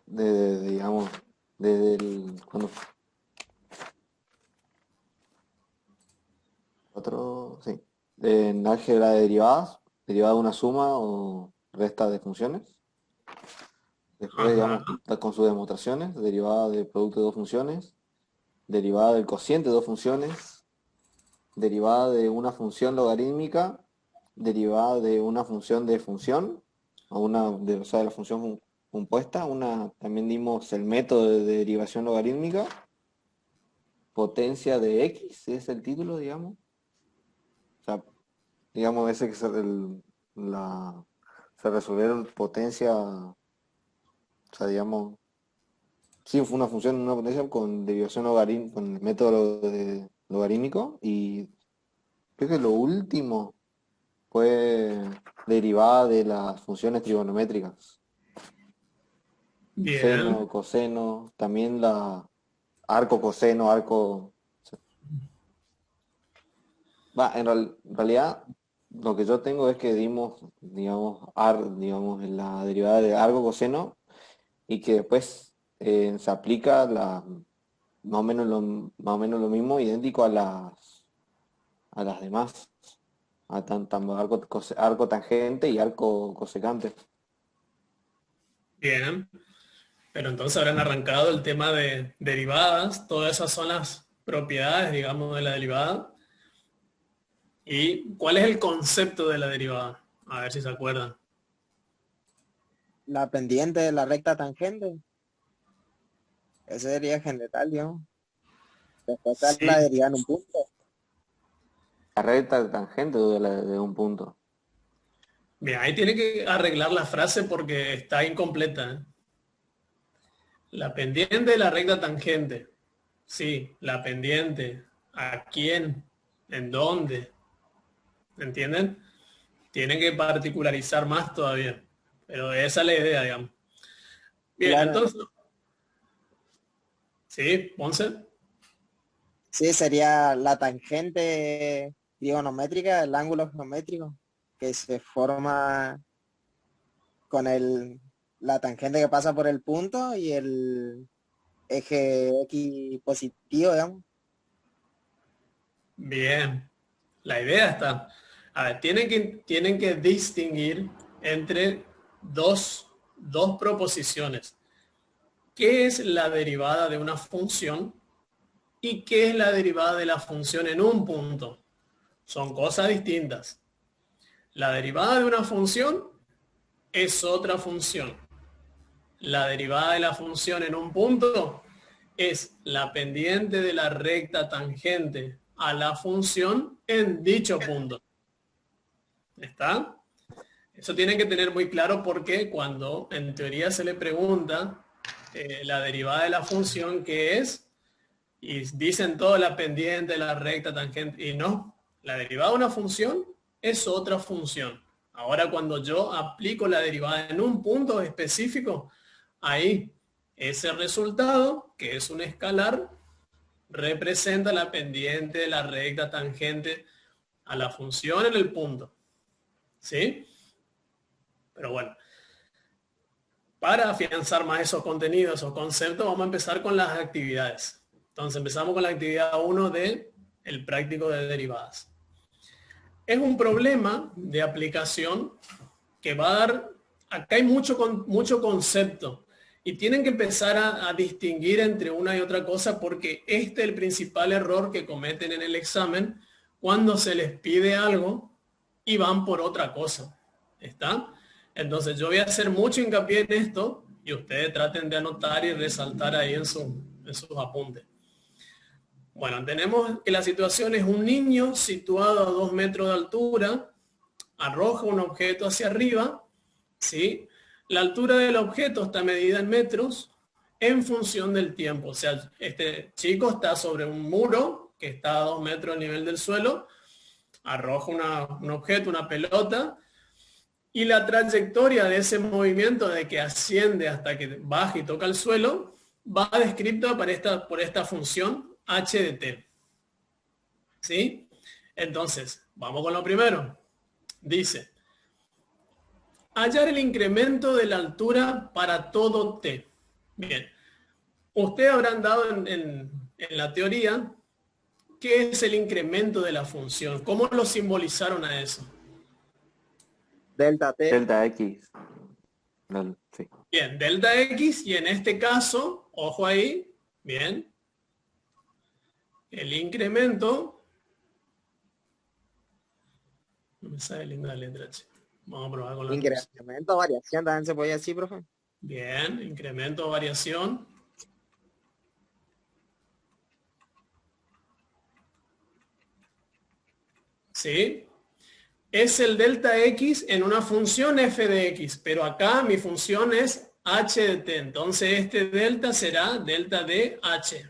digamos, desde el, cuando otro, sí, en álgebra de derivadas, derivada de una suma o resta de funciones. Después, Ajá. digamos, con sus demostraciones, derivada del producto de dos funciones, derivada del cociente de dos funciones, derivada de una función logarítmica, derivada de una función de función, o sea, de la función compuesta, también dimos el método de derivación logarítmica, potencia de x, es el título, digamos. O sea, digamos, ese que se resolvieron potencia, o sea, digamos, sí, fue una función, una potencia con derivación logarítmica, con el método logarítmico, y creo que lo último fue derivada de las funciones trigonométricas, Bien. seno, coseno, también la arco, coseno, arco. Va, en realidad lo que yo tengo es que dimos, digamos, en la derivada de arco, coseno, y que después se aplica más o menos lo mismo, idéntico a las demás, tanto arco tangente y arco cosecante. Bien. Pero entonces habrán arrancado el tema de derivadas, todas esas son las propiedades, digamos, de la derivada. ¿Y cuál es el concepto de la derivada? A ver si se acuerdan. La pendiente de la recta tangente, ese sería general, ¿no? Después está la Sí. derivada en un punto. La recta tangente de un punto. Bien, ahí tiene que arreglar la frase porque está incompleta. ¿Eh? La pendiente de la recta tangente. Sí, la pendiente. ¿A quién? ¿En dónde? ¿Entienden? Tienen que particularizar más todavía. Pero esa es la idea, digamos. Bien, Claro, entonces, sí, Ponce. sí, sería la tangente trigonométrica, el ángulo geométrico, que se forma con la tangente que pasa por el punto y el eje X positivo, digamos. Bien, la idea está. A ver, tienen que distinguir entre dos proposiciones. ¿Qué es la derivada de una función y qué es la derivada de la función en un punto? Son cosas distintas. La derivada de una función es otra función. La derivada de la función en un punto es la pendiente de la recta tangente a la función en dicho punto. ¿Está? Eso tienen que tener muy claro porque cuando en teoría se le pregunta la derivada de la función que es, y dicen todo la pendiente, la recta, tangente, y no, la derivada de una función es otra función. Ahora cuando yo aplico la derivada en un punto específico, ahí ese resultado, que es un escalar, representa la pendiente de la recta tangente a la función en el punto. ¿Sí? Pero bueno, para afianzar más esos contenidos, esos conceptos, vamos a empezar con las actividades. Entonces empezamos con la actividad uno de el práctico de derivadas. Es un problema de aplicación que va a dar, acá hay mucho concepto y tienen que empezar a distinguir entre una y otra cosa porque este es el principal error que cometen en el examen cuando se les pide algo y van por otra cosa. ¿Está? Entonces yo voy a hacer mucho hincapié en esto y ustedes traten de anotar y resaltar ahí en sus apuntes. Bueno, tenemos que la situación es un niño situado a 2 metros de altura, arroja un objeto hacia arriba, ¿sí? La altura del objeto está medida en metros en función del tiempo. O sea, este chico está sobre un muro que está a 2 metros del nivel del suelo, arroja un objeto, una pelota, y la trayectoria de ese movimiento de que asciende hasta que baja y toca el suelo va descrita por esta función h de t. ¿Sí? Entonces, vamos con lo primero. Dice, hallar el incremento de la altura para todo t. Bien. Ustedes habrán dado en la teoría qué es el incremento de la función. ¿Cómo lo simbolizaron a eso? Delta T. Delta X. Sí. Bien, delta X, y en este caso, ojo ahí, bien, el incremento, no me sale linda la letra H. Vamos a probar con la otra. Incremento, variación, también se puede decir, profe. Bien, incremento o variación. ¿Sí? Es el delta X en una función f de X, pero acá mi función es h de t. Entonces este delta será delta de h.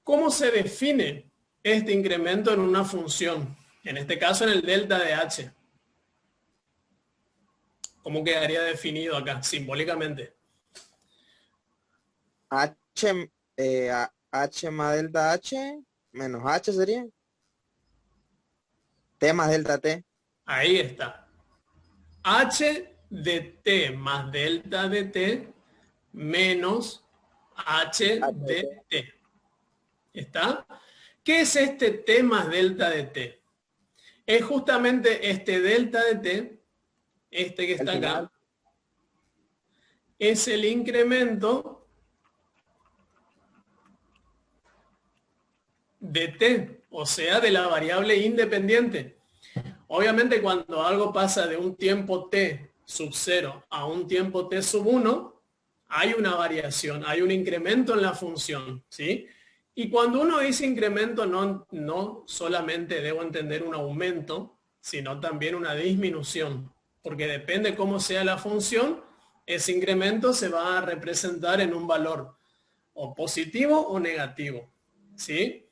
¿Cómo se define este incremento en una función? En este caso en el delta de h. ¿Cómo quedaría definido acá, simbólicamente? H, H más delta H menos H sería. T más delta T. Ahí está. H de t más delta de t menos h de t. ¿Está? ¿Qué es este t más delta de t? Es justamente este delta de t, este que está acá, es el incremento de t, o sea, de la variable independiente. Obviamente cuando algo pasa de un tiempo t sub 0 a un tiempo t sub 1, hay una variación, hay un incremento en la función, ¿sí? Y cuando uno dice incremento, no solamente debo entender un aumento, sino también una disminución, porque depende cómo sea la función, ese incremento se va a representar en un valor o positivo o negativo, ¿sí?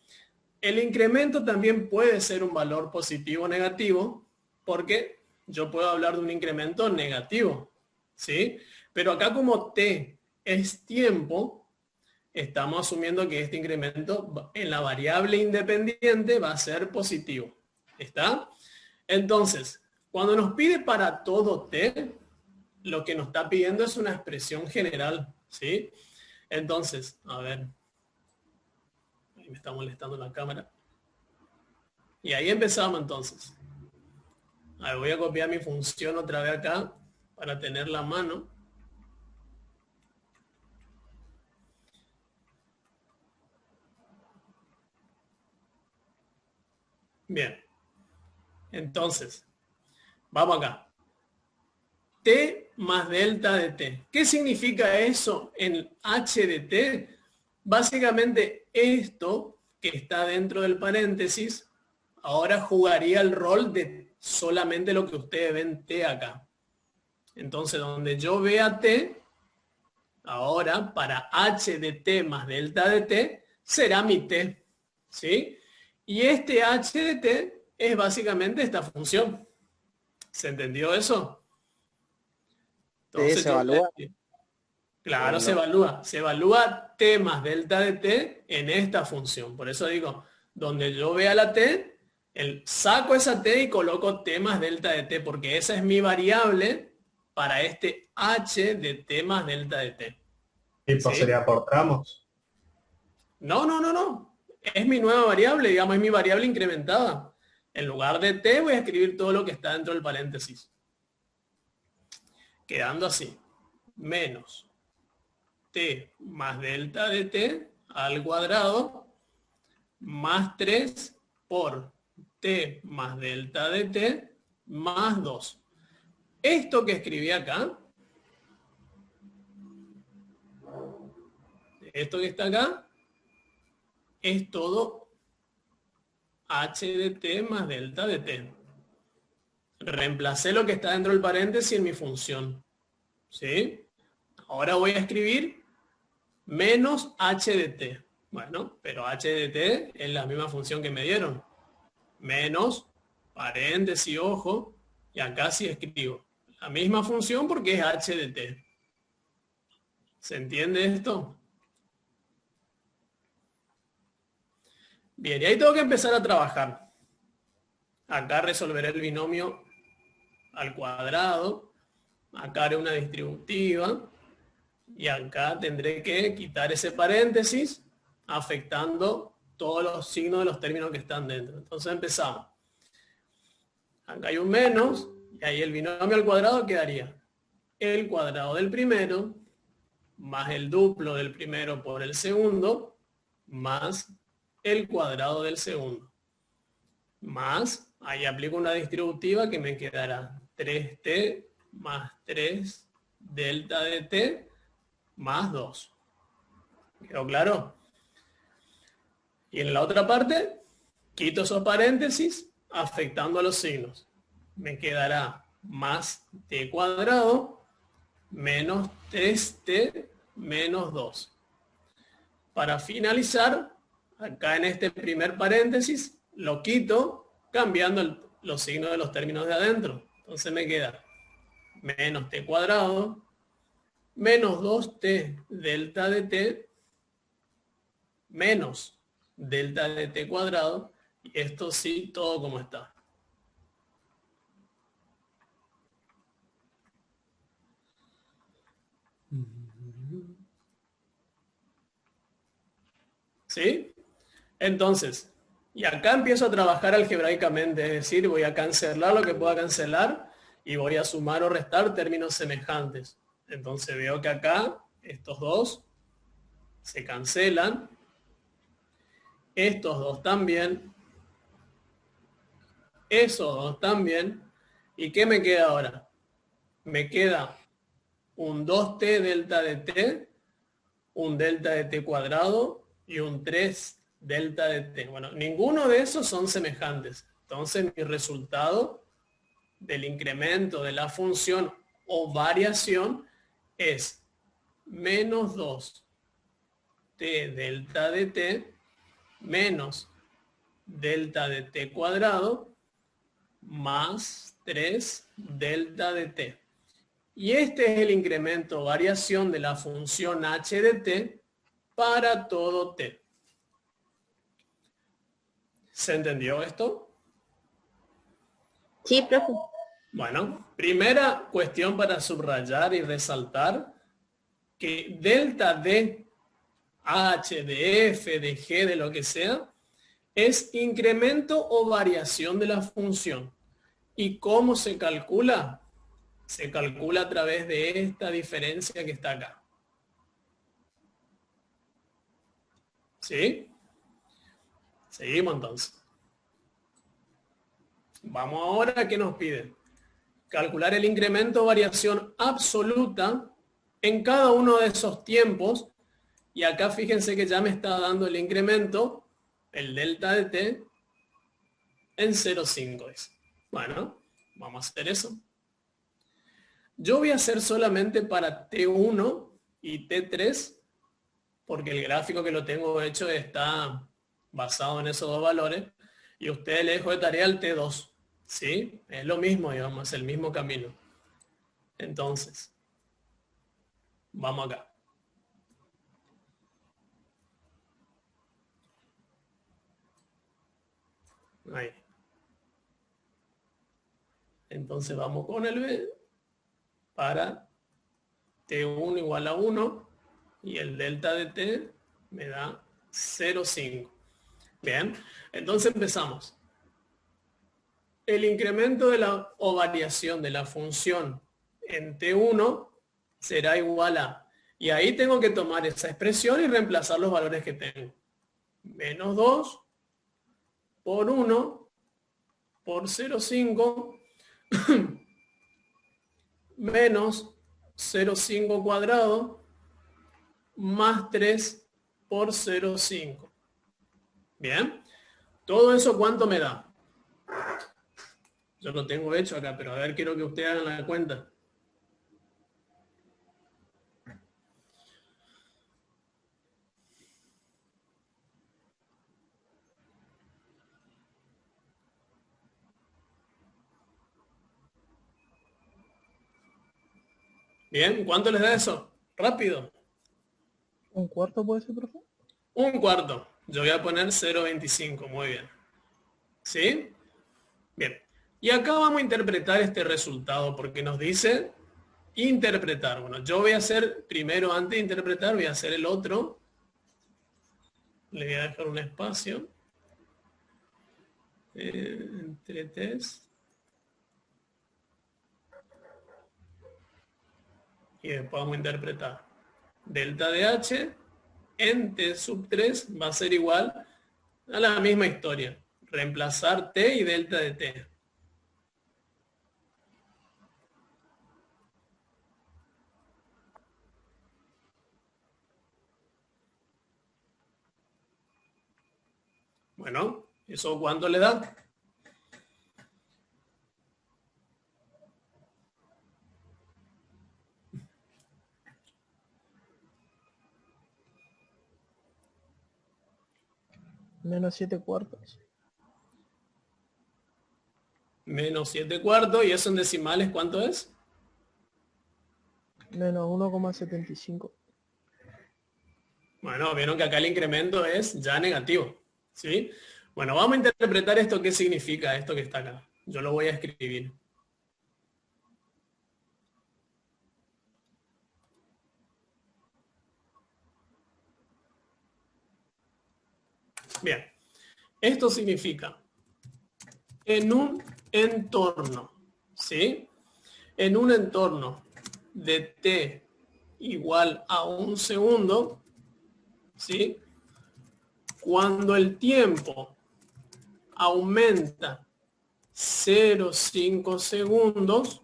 El incremento también puede ser un valor positivo o negativo, porque yo puedo hablar de un incremento negativo, ¿sí? Pero acá como t es tiempo, estamos asumiendo que este incremento en la variable independiente va a ser positivo. ¿Está? Entonces, cuando nos pide para todo t, lo que nos está pidiendo es una expresión general, ¿sí? Entonces, a ver. Ahí me está molestando la cámara. Y ahí empezamos entonces. A ver, voy a copiar mi función otra vez acá para tener la mano. Bien. Entonces, vamos acá. T más delta de t. ¿Qué significa eso en h de t? Básicamente esto que está dentro del paréntesis ahora jugaría el rol de solamente lo que ustedes ven t acá. Entonces, donde yo vea t, ahora para h de t más delta de t será mi t, ¿sí? Y este h de t es básicamente esta función. ¿Se entendió eso? Entonces, Sí, se evalúa. Claro, se evalúa t más delta de t en esta función. Por eso digo, donde yo vea la t, saco esa t y coloco t más delta de t, porque esa es mi variable para este h de t más delta de t. Tipo, ¿Sí? sería por tramos. No. Es mi nueva variable, digamos, es mi variable incrementada. En lugar de t voy a escribir todo lo que está dentro del paréntesis. Quedando así. Menos t más delta de t al cuadrado más 3 por t más delta de t más 2. Esto que escribí acá, esto que está acá, es todo h de t más delta de t. Reemplacé lo que está dentro del paréntesis en mi función. ¿Sí? Ahora voy a escribir menos h de t. Bueno, pero h de t es la misma función que me dieron. Menos, paréntesis, ojo, y acá sí escribo la misma función porque es h de t. ¿Se entiende esto? Bien, y ahí tengo que empezar a trabajar. Acá resolveré el binomio al cuadrado. Acá haré una distributiva. Y acá tendré que quitar ese paréntesis, afectando todos los signos de los términos que están dentro. Entonces empezamos. Acá hay un menos, y ahí el binomio al cuadrado quedaría el cuadrado del primero, más el duplo del primero por el segundo, más el cuadrado del segundo. Más, ahí aplico una distributiva que me quedará 3t más 3 delta de t más 2. ¿Quedó claro? Y en la otra parte, quito esos paréntesis afectando a los signos. Me quedará más t cuadrado menos 3t menos 2. Para finalizar, acá en este primer paréntesis, lo quito cambiando los signos de los términos de adentro. Entonces me queda menos t cuadrado menos 2t delta de t menos delta de t cuadrado. Y esto sí, todo como está. ¿Sí? Entonces, y acá empiezo a trabajar algebraicamente, es decir, voy a cancelar lo que pueda cancelar y voy a sumar o restar términos semejantes. Entonces veo que acá estos dos se cancelan, estos dos también, esos dos también. ¿Y qué me queda ahora? Me queda un 2t delta de t, un delta de t cuadrado y un 3 delta de t. Bueno, ninguno de esos son semejantes. Entonces mi resultado del incremento de la función o variación es menos 2t delta de t menos delta de t cuadrado más 3 delta de t. Y este es el incremento o variación de la función h de t para todo t. ¿Se entendió esto? Sí, profe. Bueno, primera cuestión para subrayar y resaltar que delta de h, de f, de g, de lo que sea, es incremento o variación de la función. ¿Y cómo se calcula? Se calcula a través de esta diferencia que está acá. ¿Sí? Seguimos entonces. Vamos ahora a qué nos piden. Calcular el incremento o variación absoluta en cada uno de esos tiempos. Y acá fíjense que ya me está dando el incremento, el delta de t, en 0,5. Bueno, vamos a hacer eso. Yo voy a hacer solamente para T1 y T3, porque el gráfico que lo tengo hecho está basado en esos dos valores, y a ustedes les dejo de tarea el T2, ¿sí? Es lo mismo, digamos, es el mismo camino. Entonces, vamos acá. Ahí. Entonces vamos con el B para T1 igual a 1 y el delta de T me da 0,5. Bien, entonces empezamos. El incremento de la o variación de la función en T1 será igual a, y ahí tengo que tomar esa expresión y reemplazar los valores que tengo. Menos 2 por 1 por 0,5 menos 0,5 cuadrado más 3 por 0,5. Bien, todo eso ¿cuánto me da? Yo lo tengo hecho acá, pero a ver, quiero que ustedes hagan la cuenta. Bien, ¿cuánto les da eso? Rápido. ¿Un cuarto puede ser, profe? Un cuarto. Yo voy a poner 0,25. Muy bien. ¿Sí? Bien. Y acá vamos a interpretar este resultado porque nos dice Interpretar. Bueno, yo voy a hacer primero, antes de interpretar, voy a hacer el otro. Le voy a dejar un espacio. Entre test. Y después vamos a interpretar. Delta de H en T sub 3 va a ser igual a la misma historia. Reemplazar T y delta de T. Bueno, ¿eso cuánto le da? Menos 7/4. Menos 7/4. ¿Y eso en decimales cuánto es? Menos 1,75. Bueno, vieron que acá el incremento es ya negativo. ¿Sí? Bueno, vamos a interpretar esto. ¿Qué significa esto que está acá? Yo lo voy a escribir. Bien, esto significa en un entorno, ¿sí? En un entorno de t igual a 1 segundo, ¿sí? Cuando el tiempo aumenta 0,5 segundos,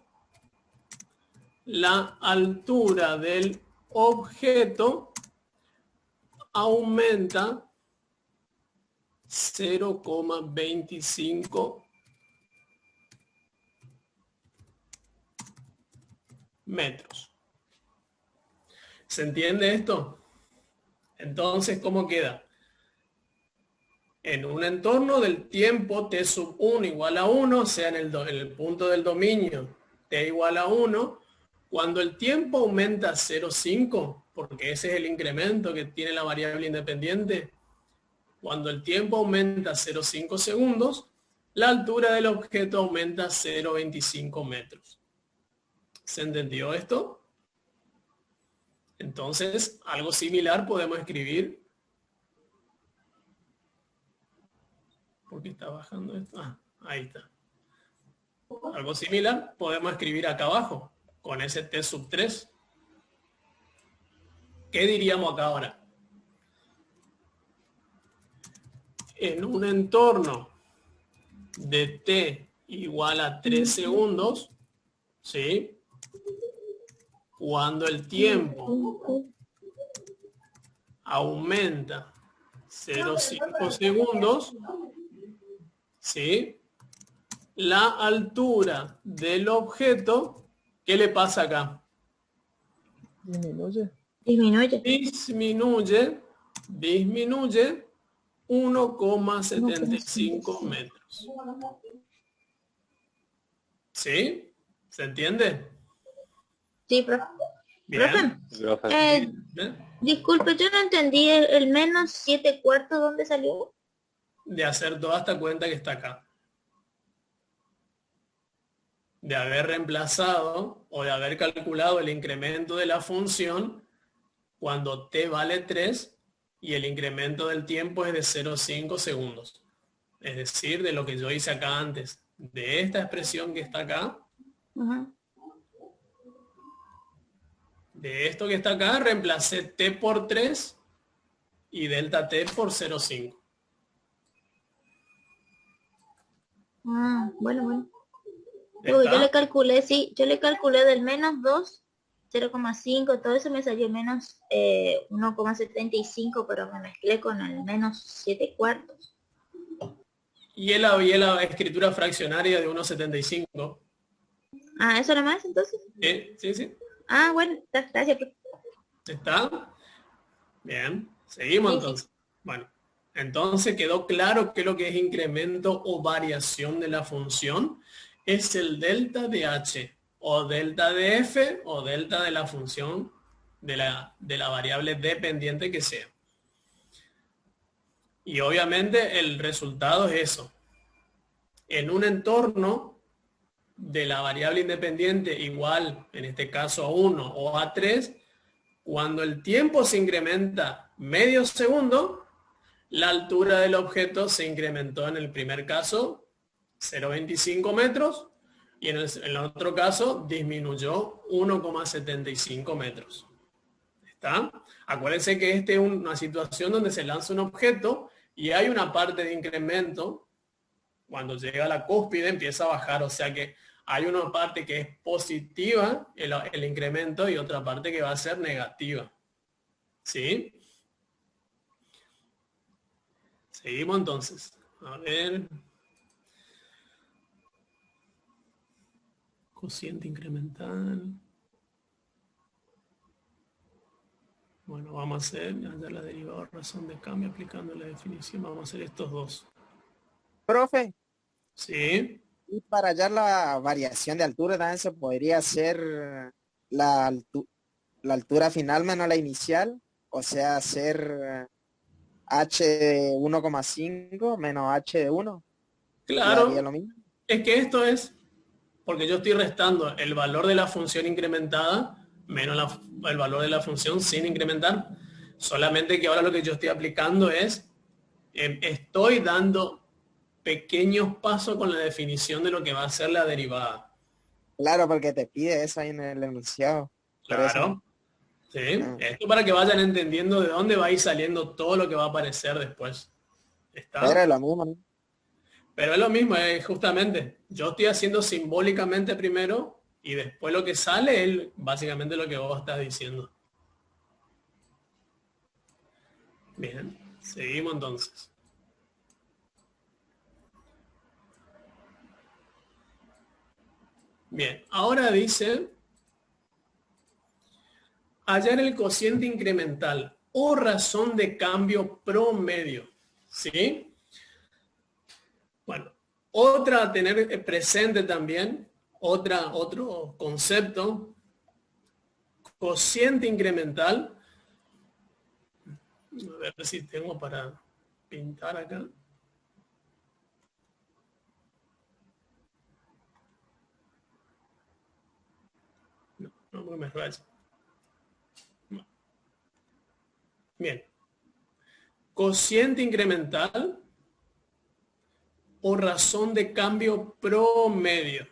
la altura del objeto aumenta 0,25 metros. ¿Se entiende esto? Entonces, ¿cómo queda? En un entorno del tiempo t sub 1 igual a 1, o sea, en el punto del dominio t igual a 1, cuando el tiempo aumenta 0,5, porque ese es el incremento que tiene la variable independiente, cuando el tiempo aumenta 0,5 segundos, la altura del objeto aumenta 0,25 metros. ¿Se entendió esto? Entonces, algo similar podemos escribir. ¿Por qué está bajando esto? Ah, ahí está. Algo similar podemos escribir acá abajo, con ese t sub 3. ¿Qué diríamos acá ahora? En un entorno de t igual a 3 segundos, ¿sí? Cuando el tiempo aumenta 0,5 segundos, ¿sí? La altura del objeto, ¿qué le pasa acá? Disminuye. Disminuye 1,75 metros. ¿Sí? ¿Se entiende? Sí, profe. Bien. Profe, disculpe, yo no entendí el menos 7/4, ¿dónde salió? De hacer toda esta cuenta que está acá. De haber reemplazado o de haber calculado el incremento de la función cuando t vale 3 y el incremento del tiempo es de 0,5 segundos. Es decir, de lo que yo hice acá antes. De esta expresión que está acá, de esto que está acá, reemplacé t por 3 y delta t por 0,5. Bueno. Yo le calculé, sí, yo le calculé del menos 2, 0,5, todo eso me salió menos 1,75, pero me mezclé con el menos 7/4. Y la escritura fraccionaria de 1,75. Ah, ¿eso nomás entonces? Sí. Ah, bueno, gracias. ¿Está? Bien, seguimos entonces. Bueno, entonces quedó claro que lo que es incremento o variación de la función es el delta de h, o delta de f, o delta de la función de la variable dependiente que sea. Y obviamente el resultado es eso. En un entorno de la variable independiente igual, en este caso a 1 o a 3, cuando el tiempo se incrementa medio segundo, la altura del objeto se incrementó en el primer caso 0,25 metros y en el otro caso disminuyó 1,75 metros. ¿Está? Acuérdense que esta es una situación donde se lanza un objeto y hay una parte de incremento. Cuando llega a la cúspide empieza a bajar, o sea que hay una parte que es positiva, el incremento, y otra parte que va a ser negativa. ¿Sí? Seguimos entonces. A ver. Cociente incremental. Bueno, vamos a hacer, hallar la derivada o razón de cambio aplicando la definición. Vamos a hacer estos dos. Profe, Sí. y para hallar la variación de altura también se podría hacer la altura final menos la inicial, o sea, hacer h de 1,5 menos h de 1. Claro. ¿Daría lo mismo? Es que esto es porque yo estoy restando el valor de la función incrementada menos el valor de la función sin incrementar. Solamente que ahora lo que yo estoy aplicando es, estoy dando pequeños pasos con la definición de lo que va a ser la derivada. Claro, porque te pide eso ahí en el enunciado. Claro. Sí. Ah. Esto para que vayan entendiendo de dónde va a ir saliendo todo lo que va a aparecer después. ¿Está? Pero es lo mismo, ¿no? Pero es lo mismo, justamente. Yo estoy haciendo simbólicamente primero y después lo que sale es básicamente lo que vos estás diciendo. Bien, seguimos entonces. Bien, ahora dice hallar el cociente incremental o razón de cambio promedio. ¿Sí? Bueno, otra a tener presente también, otro concepto, cociente incremental. A ver si tengo para pintar acá. No, porque me raya. Bien. Cociente incremental o razón de cambio promedio.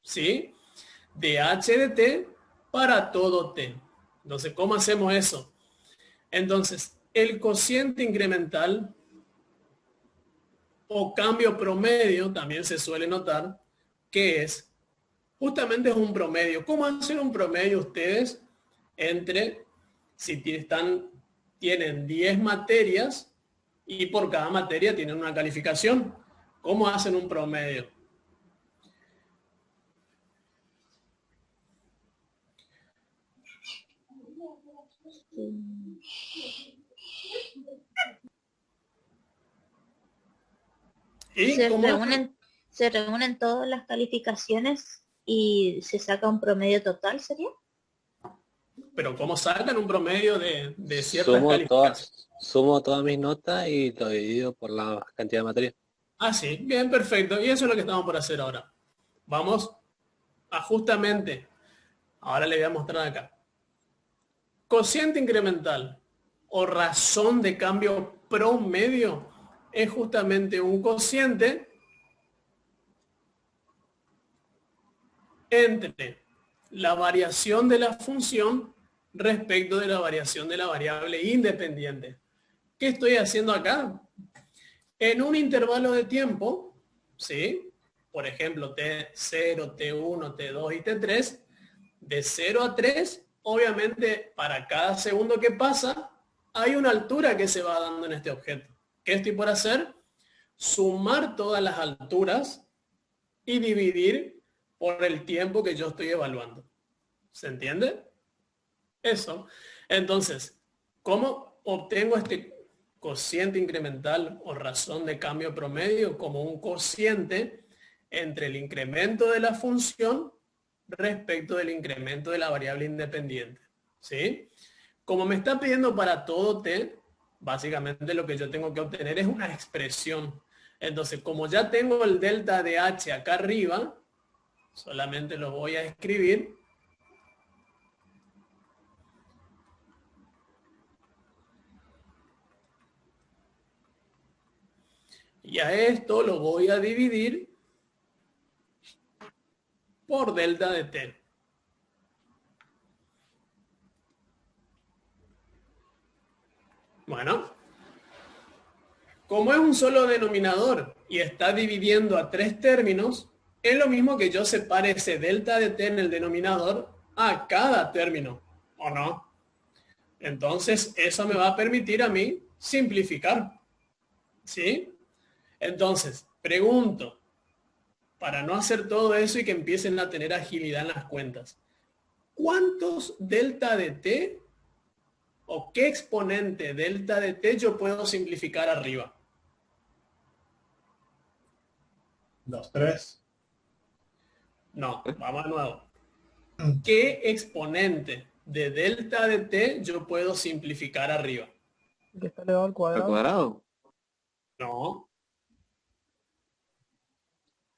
¿Sí? De h de t para todo t. Entonces, ¿cómo hacemos eso? Entonces, el cociente incremental o cambio promedio también se suele notar que es, justamente es un promedio. ¿Cómo hacen un promedio ustedes entre, si tienen 10 materias y por cada materia tienen una calificación? ¿Cómo hacen un promedio? ¿Y se reúnen todas las calificaciones y se saca un promedio total, ¿sería? Pero ¿cómo sacan un promedio de ciertas calificaciones? Sumo todas mis notas y lo divido por la cantidad de materias. Ah, sí, bien, perfecto. Y eso es lo que estamos por hacer ahora. Vamos a justamente, ahora le voy a mostrar acá. Cociente incremental o razón de cambio promedio es justamente un cociente entre la variación de la función respecto de la variación de la variable independiente. ¿Qué estoy haciendo acá? En un intervalo de tiempo, ¿sí? Por ejemplo, T0, T1, T2 y T3, de 0 a 3, obviamente para cada segundo que pasa, hay una altura que se va dando en este objeto. ¿Qué estoy por hacer? Sumar todas las alturas y dividir por el tiempo que yo estoy evaluando. ¿Se entiende? Eso. Entonces, ¿cómo obtengo este cociente incremental o razón de cambio promedio? Como un cociente entre el incremento de la función respecto del incremento de la variable independiente. ¿Sí? Como me está pidiendo para todo t, básicamente lo que yo tengo que obtener es una expresión. Entonces, como ya tengo el delta de h acá arriba, Solamente lo voy a escribir. Y a esto lo voy a dividir por delta de t. Bueno, como es un solo denominador y está dividiendo a 3 términos, es lo mismo que yo separe ese delta de t en el denominador a cada término, ¿o no? Entonces, eso me va a permitir a mí simplificar, ¿sí? Entonces, pregunto, para no hacer todo eso y que empiecen a tener agilidad en las cuentas, ¿cuántos delta de t o qué exponente delta de t yo puedo simplificar arriba? 2, 3. No, vamos de nuevo. ¿Qué exponente de delta de t yo puedo simplificar arriba? Que está elevado al ¿Al cuadrado. cuadrado? No.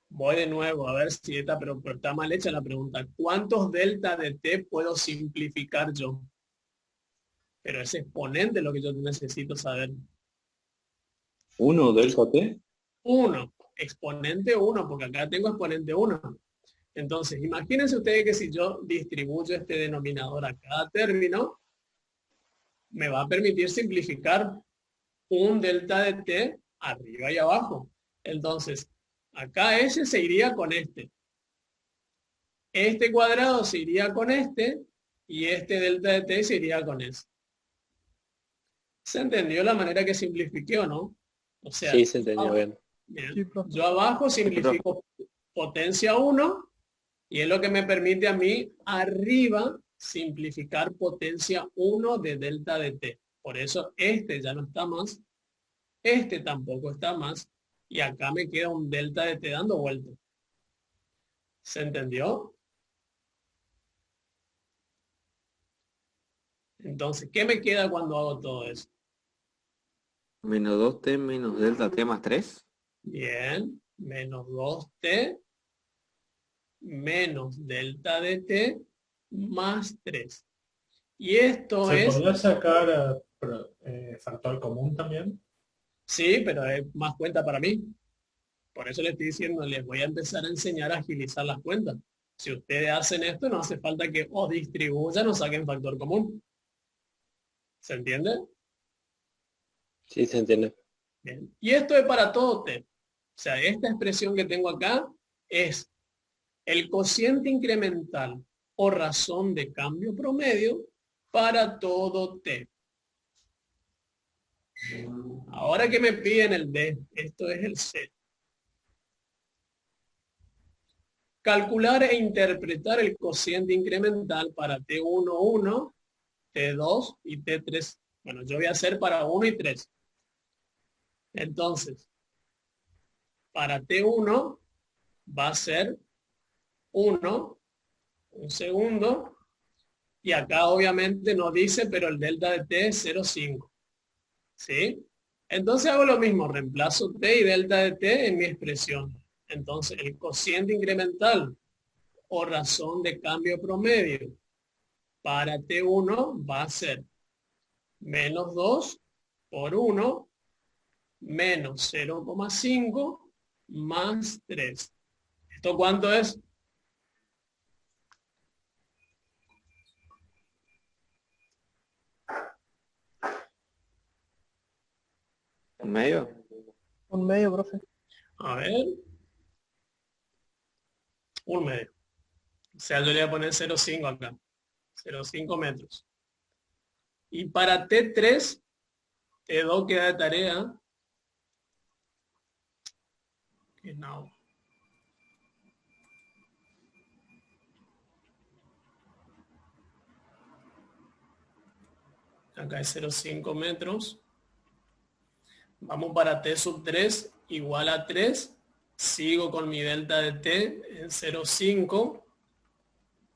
Voy de nuevo a ver si está, pero está mal hecha la pregunta. ¿Cuántos delta de t puedo simplificar yo? Pero ese exponente es lo que yo necesito saber. 1 delta t. 1, exponente 1, porque acá tengo exponente 1. Entonces, imagínense ustedes que si yo distribuyo este denominador a cada término, me va a permitir simplificar un delta de t arriba y abajo. Entonces, acá ese se iría con este. Este cuadrado se iría con este y este delta de t se iría con ese. ¿Se entendió la manera que simplifiqué o no? O sea, Sí, se entendió bien. bien. Sí, profe. Yo abajo simplifico potencia 1 y es lo que me permite a mí arriba simplificar potencia 1 de delta de t. Por eso este ya no está más, este tampoco está más y acá me queda un delta de t dando vuelta. ¿Se entendió? Entonces, ¿qué me queda cuando hago todo eso? Menos 2t menos delta t más 3. Bien, menos 2t menos delta de t más 3. Y esto ¿Se es, podría sacar factor común también? sí, pero es más cuenta para mí. Por eso les estoy diciendo, les voy a empezar a enseñar a agilizar las cuentas. Si ustedes hacen esto, no hace falta que o distribuyan o saquen factor común. ¿Se entiende? Sí, se entiende. Bien. Y esto es para todo t. O sea, esta expresión que tengo acá es el cociente incremental o razón de cambio promedio para todo t. Ahora que me piden el d, esto es el c. Calcular e interpretar el cociente incremental para t1, 1, t2 y t3. Bueno, yo voy a hacer para 1 y 3. Entonces, para t1 va a ser 1, un segundo, y acá obviamente no dice, pero el delta de t es 0,5. ¿Sí? Entonces hago lo mismo, reemplazo t y delta de t en mi expresión. Entonces el cociente incremental o razón de cambio promedio para t1 va a ser menos 2 por 1 menos 0,5 más 3. ¿Esto cuánto es? ¿En medio? Un medio, profe. A ver. Un medio. O sea, yo le voy a poner 0,5 acá. 0,5 metros. Y para T3, T2 queda de tarea. Que no. Acá es 0,5 metros. Vamos para T sub 3 igual a 3. Sigo con mi delta de T en 0,5. O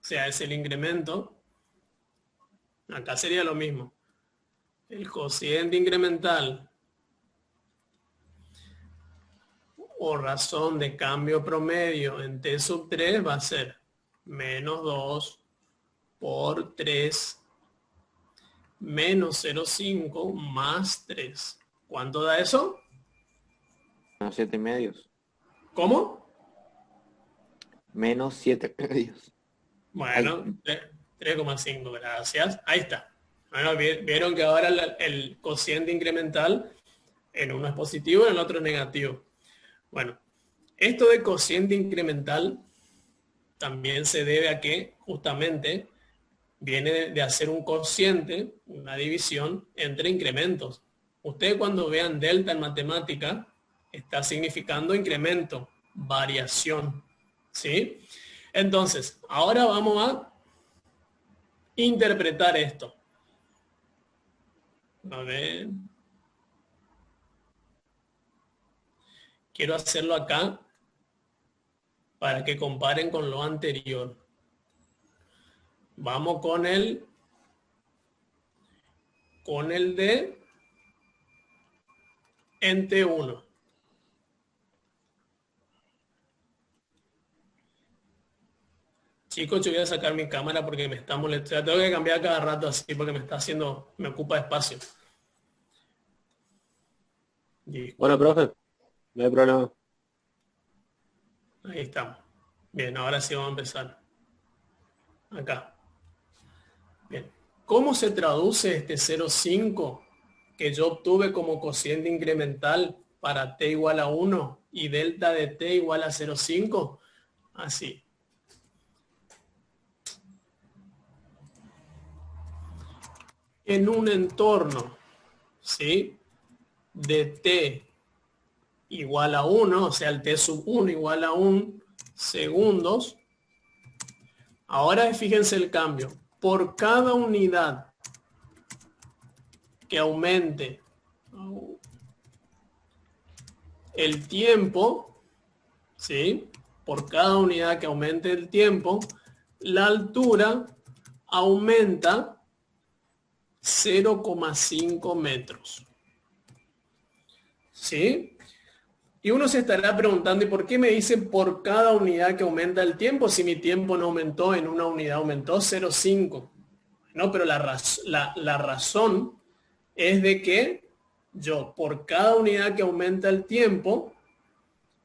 sea, es el incremento. Acá sería lo mismo. El cociente incremental o razón de cambio promedio en t sub 3 va a ser menos 2 por 3 menos 0,5 más 3. ¿Cuánto da eso? Menos 7 medios. ¿Cómo? Menos 7 medios. Bueno, 3,5, gracias. Ahí está. Bueno, vieron que ahora el cociente incremental en uno es positivo, en el otro es negativo. Bueno, esto de cociente incremental también se debe a que justamente viene de hacer un cociente, una división entre incrementos. Ustedes cuando vean delta en matemática, está significando incremento, variación, ¿sí? Entonces, ahora vamos a interpretar esto. A ver. Quiero hacerlo acá para que comparen con lo anterior. Vamos con el de en T1. Chicos, yo voy a sacar mi cámara porque me está molestando. Tengo que cambiar cada rato así porque me ocupa espacio. Bueno, profe, no hay problema. Ahí estamos. Bien, ahora sí vamos a empezar. Acá. Bien. ¿Cómo se traduce este 0,5 que yo obtuve como cociente incremental para t igual a 1 y delta de t igual a 0,5? Así. En un entorno, ¿sí?, de t igual a 1, o sea, el t sub 1 igual a 1 segundos. Ahora fíjense el cambio. Por cada unidad que aumente el tiempo, ¿sí?, por cada unidad que aumente el tiempo, la altura aumenta 0,5 metros. ¿Sí? Y uno se estará preguntando, ¿y por qué me dicen por cada unidad que aumenta el tiempo si mi tiempo no aumentó, en una unidad aumentó 0,5? No, pero la razón es de que yo, por cada unidad que aumenta el tiempo,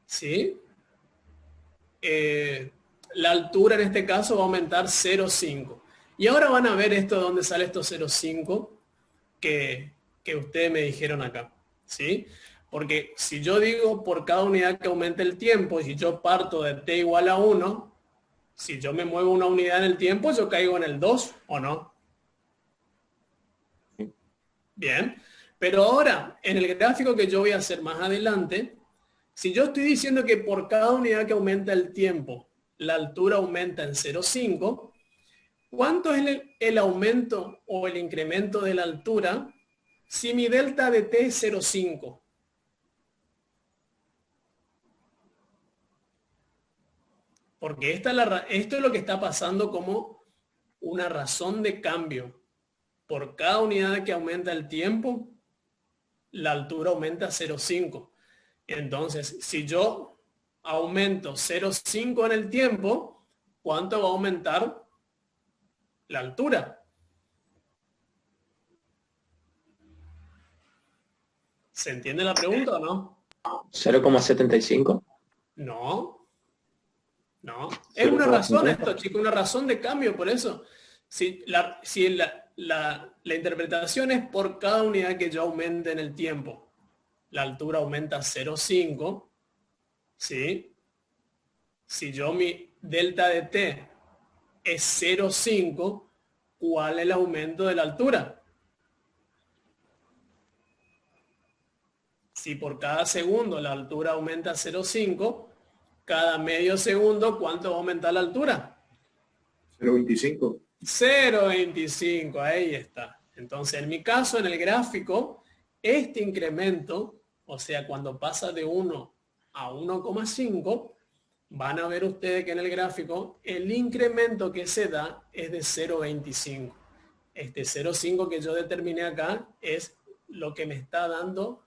¿sí?, la altura en este caso va a aumentar 0,5. Y ahora van a ver esto, de dónde sale estos 0,5 que ustedes me dijeron acá, ¿sí? Porque si yo digo por cada unidad que aumente el tiempo, y si yo parto de t igual a 1, si yo me muevo una unidad en el tiempo, yo caigo en el 2, ¿o no? Bien, pero ahora, en el gráfico que yo voy a hacer más adelante, si yo estoy diciendo que por cada unidad que aumenta el tiempo, la altura aumenta en 0,5, ¿cuánto es el aumento o el incremento de la altura si mi delta de t es 0,5? Porque esto es lo que está pasando como una razón de cambio. Por cada unidad que aumenta el tiempo, la altura aumenta 0,5. Entonces, si yo aumento 0,5 en el tiempo, ¿cuánto va a aumentar la altura? ¿Se entiende la pregunta o no? 0,75. No. Es una razón esto, chicos, una razón de cambio, por eso. Si la interpretación es por cada unidad que yo aumente en el tiempo, la altura aumenta 0,5, ¿sí? Si yo mi delta de t es 0,5, ¿cuál es el aumento de la altura? Si por cada segundo la altura aumenta 0,5, cada medio segundo, ¿cuánto va a aumentar la altura? 0,25. 0,25, ahí está. Entonces, en mi caso, en el gráfico, este incremento, o sea, cuando pasa de 1 a 1,5, van a ver ustedes que en el gráfico el incremento que se da es de 0,25. Este 0,5 que yo determiné acá es lo que me está dando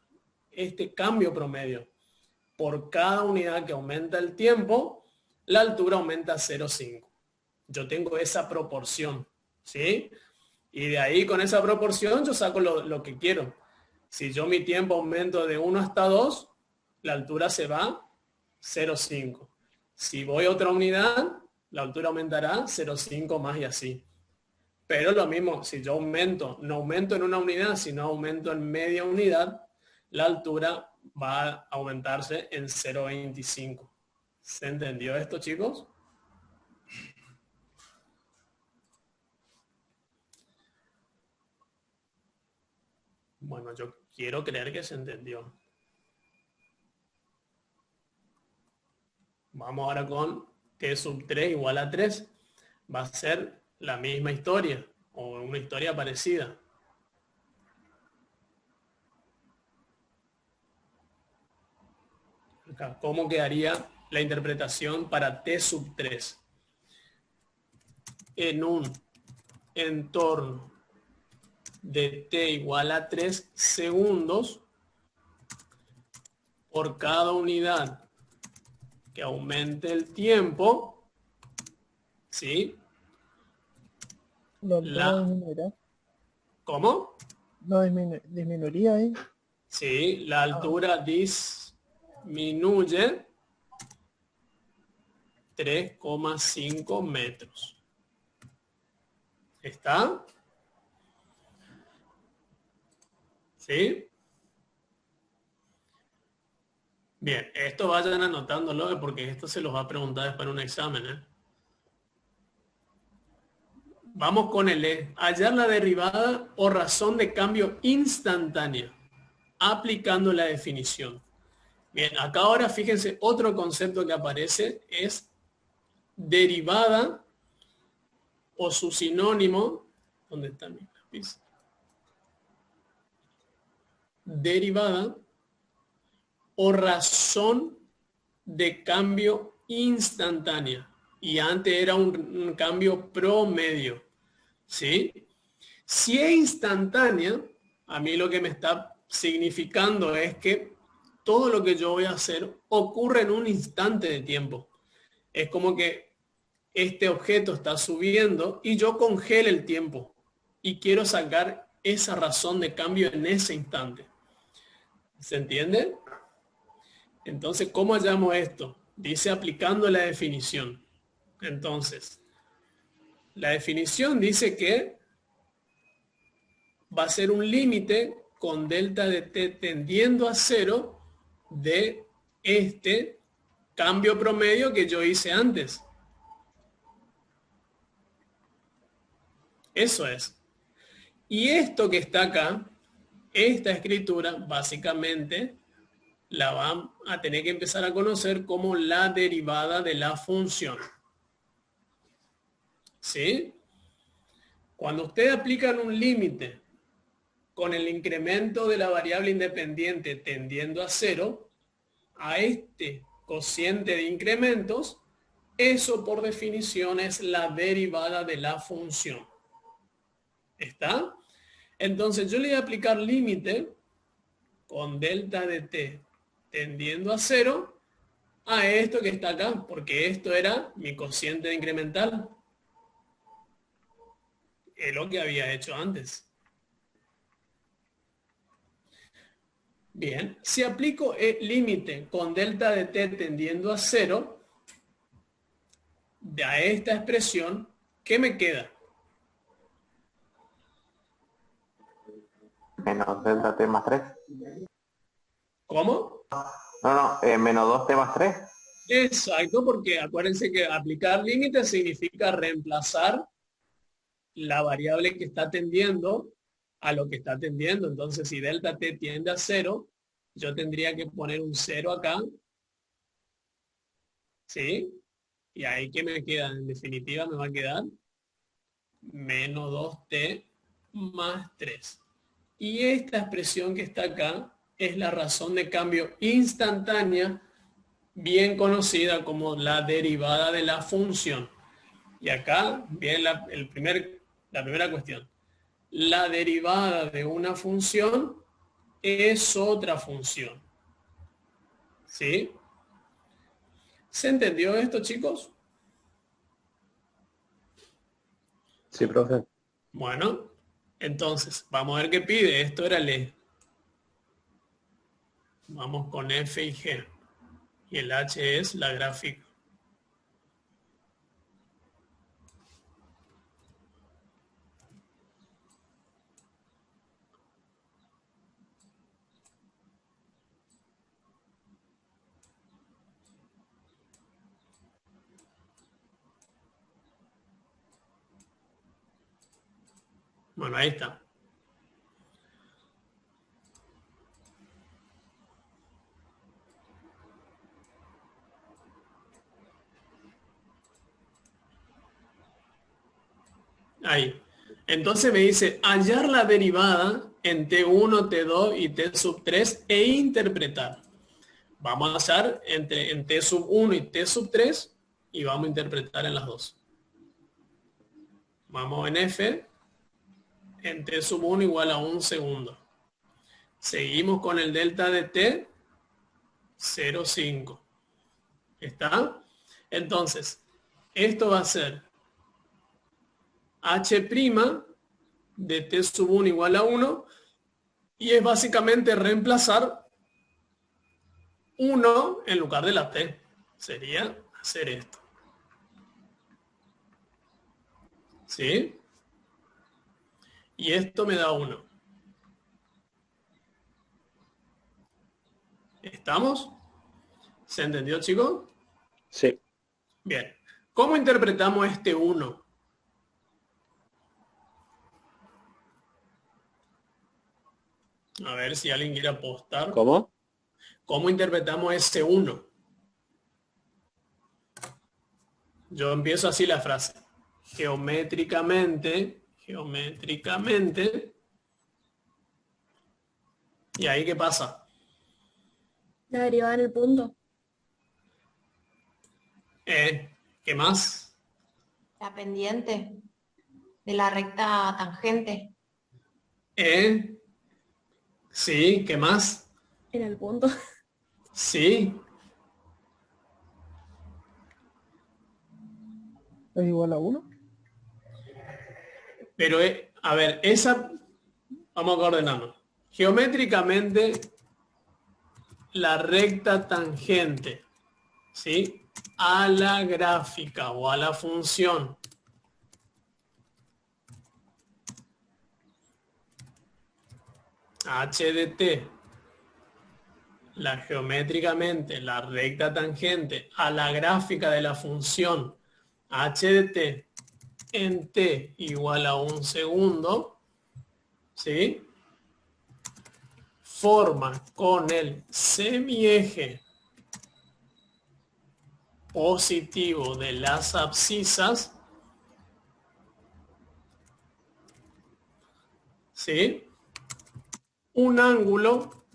este cambio promedio. por cada unidad que aumenta el tiempo, la altura aumenta 0,5. Yo tengo esa proporción, ¿sí? Y de ahí con esa proporción yo saco lo que quiero. Si yo mi tiempo aumento de 1 hasta 2, la altura se va 0,5. Si voy a otra unidad, la altura aumentará 0,5 más y así. Pero lo mismo, si yo no aumento en una unidad, sino aumento en media unidad, la altura va a aumentarse en 0,25. ¿Se entendió esto, chicos? Bueno, yo quiero creer que se entendió. Vamos ahora con t sub 3 igual a 3. Va a ser la misma historia o una historia parecida. Acá, ¿cómo quedaría la interpretación para t sub 3? En un entorno de t igual a 3 segundos, por cada unidad que aumente el tiempo, ¿sí? No disminuirá. ¿Cómo? No disminuiría ahí. Sí, la altura disminuye 3,5 metros. ¿Está? ¿Sí? Bien, esto vayan anotándolo porque esto se los va a preguntar después en un examen, ¿eh? Vamos con el E. Hallar la derivada o razón de cambio instantánea, aplicando la definición. Bien, acá ahora fíjense, otro concepto que aparece es derivada o su sinónimo. ¿Dónde está mi lápiz? Derivada o razón de cambio instantánea. Y antes era un cambio promedio. ¿Sí? Si es instantánea, a mí lo que me está significando es que todo lo que yo voy a hacer ocurre en un instante de tiempo. Es como que este objeto está subiendo y yo congelo el tiempo y quiero sacar esa razón de cambio en ese instante. ¿Se entiende? Entonces, ¿cómo hallamos esto? Dice aplicando la definición. Entonces, la definición dice que va a ser un límite con delta de t tendiendo a 0 de este cambio promedio que yo hice antes. Eso es. Y esto que está acá, esta escritura, básicamente, la van a tener que empezar a conocer como la derivada de la función. ¿Sí? Cuando ustedes aplican un límite con el incremento de la variable independiente tendiendo a 0, a este cociente de incrementos, eso por definición es la derivada de la función. ¿Está? Entonces yo le voy a aplicar límite con delta de t tendiendo a 0 a esto que está acá, porque esto era mi cociente de incremental. Es lo que había hecho antes. Bien, si aplico el límite con delta de t tendiendo a 0, de a esta expresión, ¿qué me queda? Menos delta t más 3. ¿Cómo? No, menos 2t más 3. Exacto, porque acuérdense que aplicar límite significa reemplazar la variable que está tendiendo a lo que está tendiendo. Entonces, si delta t tiende a 0, yo tendría que poner un 0 acá. ¿Sí? Y ahí, ¿qué me queda? En definitiva, me va a quedar menos 2t más 3. Y esta expresión que está acá es la razón de cambio instantánea, bien conocida como la derivada de la función. Y acá viene la primera cuestión. La derivada de una función es otra función. ¿Sí? ¿Se entendió esto, chicos? Sí, profe. Bueno, entonces, vamos a ver qué pide. Esto era el E. Vamos con F y G. Y el H es la gráfica. Bueno, ahí está. Ahí. Entonces me dice, hallar la derivada en T1, T2 y T sub 3 e interpretar. Vamos a hallar en T sub 1 y T sub 3 y vamos a interpretar en las dos. Vamos en F, en T sub 1 igual a 1 segundo. Seguimos con el delta de T, 0,5. ¿Está? Entonces, esto va a ser H' de T sub 1 igual a 1 y es básicamente reemplazar 1 en lugar de la T. Sería hacer esto. ¿Sí? Y esto me da 1. ¿Estamos? ¿Se entendió, chicos? Sí. Bien. ¿Cómo interpretamos este 1? A ver si alguien quiere apostar. ¿Cómo? ¿Cómo interpretamos ese 1? Yo empiezo así la frase. Geométricamente. ¿Y ahí qué pasa? La derivada en el punto. ¿Qué más? La pendiente de la recta tangente. Sí, ¿qué más? En el punto. Sí. ¿Es igual a 1? Pero, a ver, esa... Vamos a ordenarnos. Geométricamente, la recta tangente, ¿sí? A la gráfica o a la función. H de t, geométricamente la recta tangente a la gráfica de la función h de t en t igual a 1 segundo, ¿sí? Forma con el semieje positivo de las abscisas, ¿sí? Un ángulo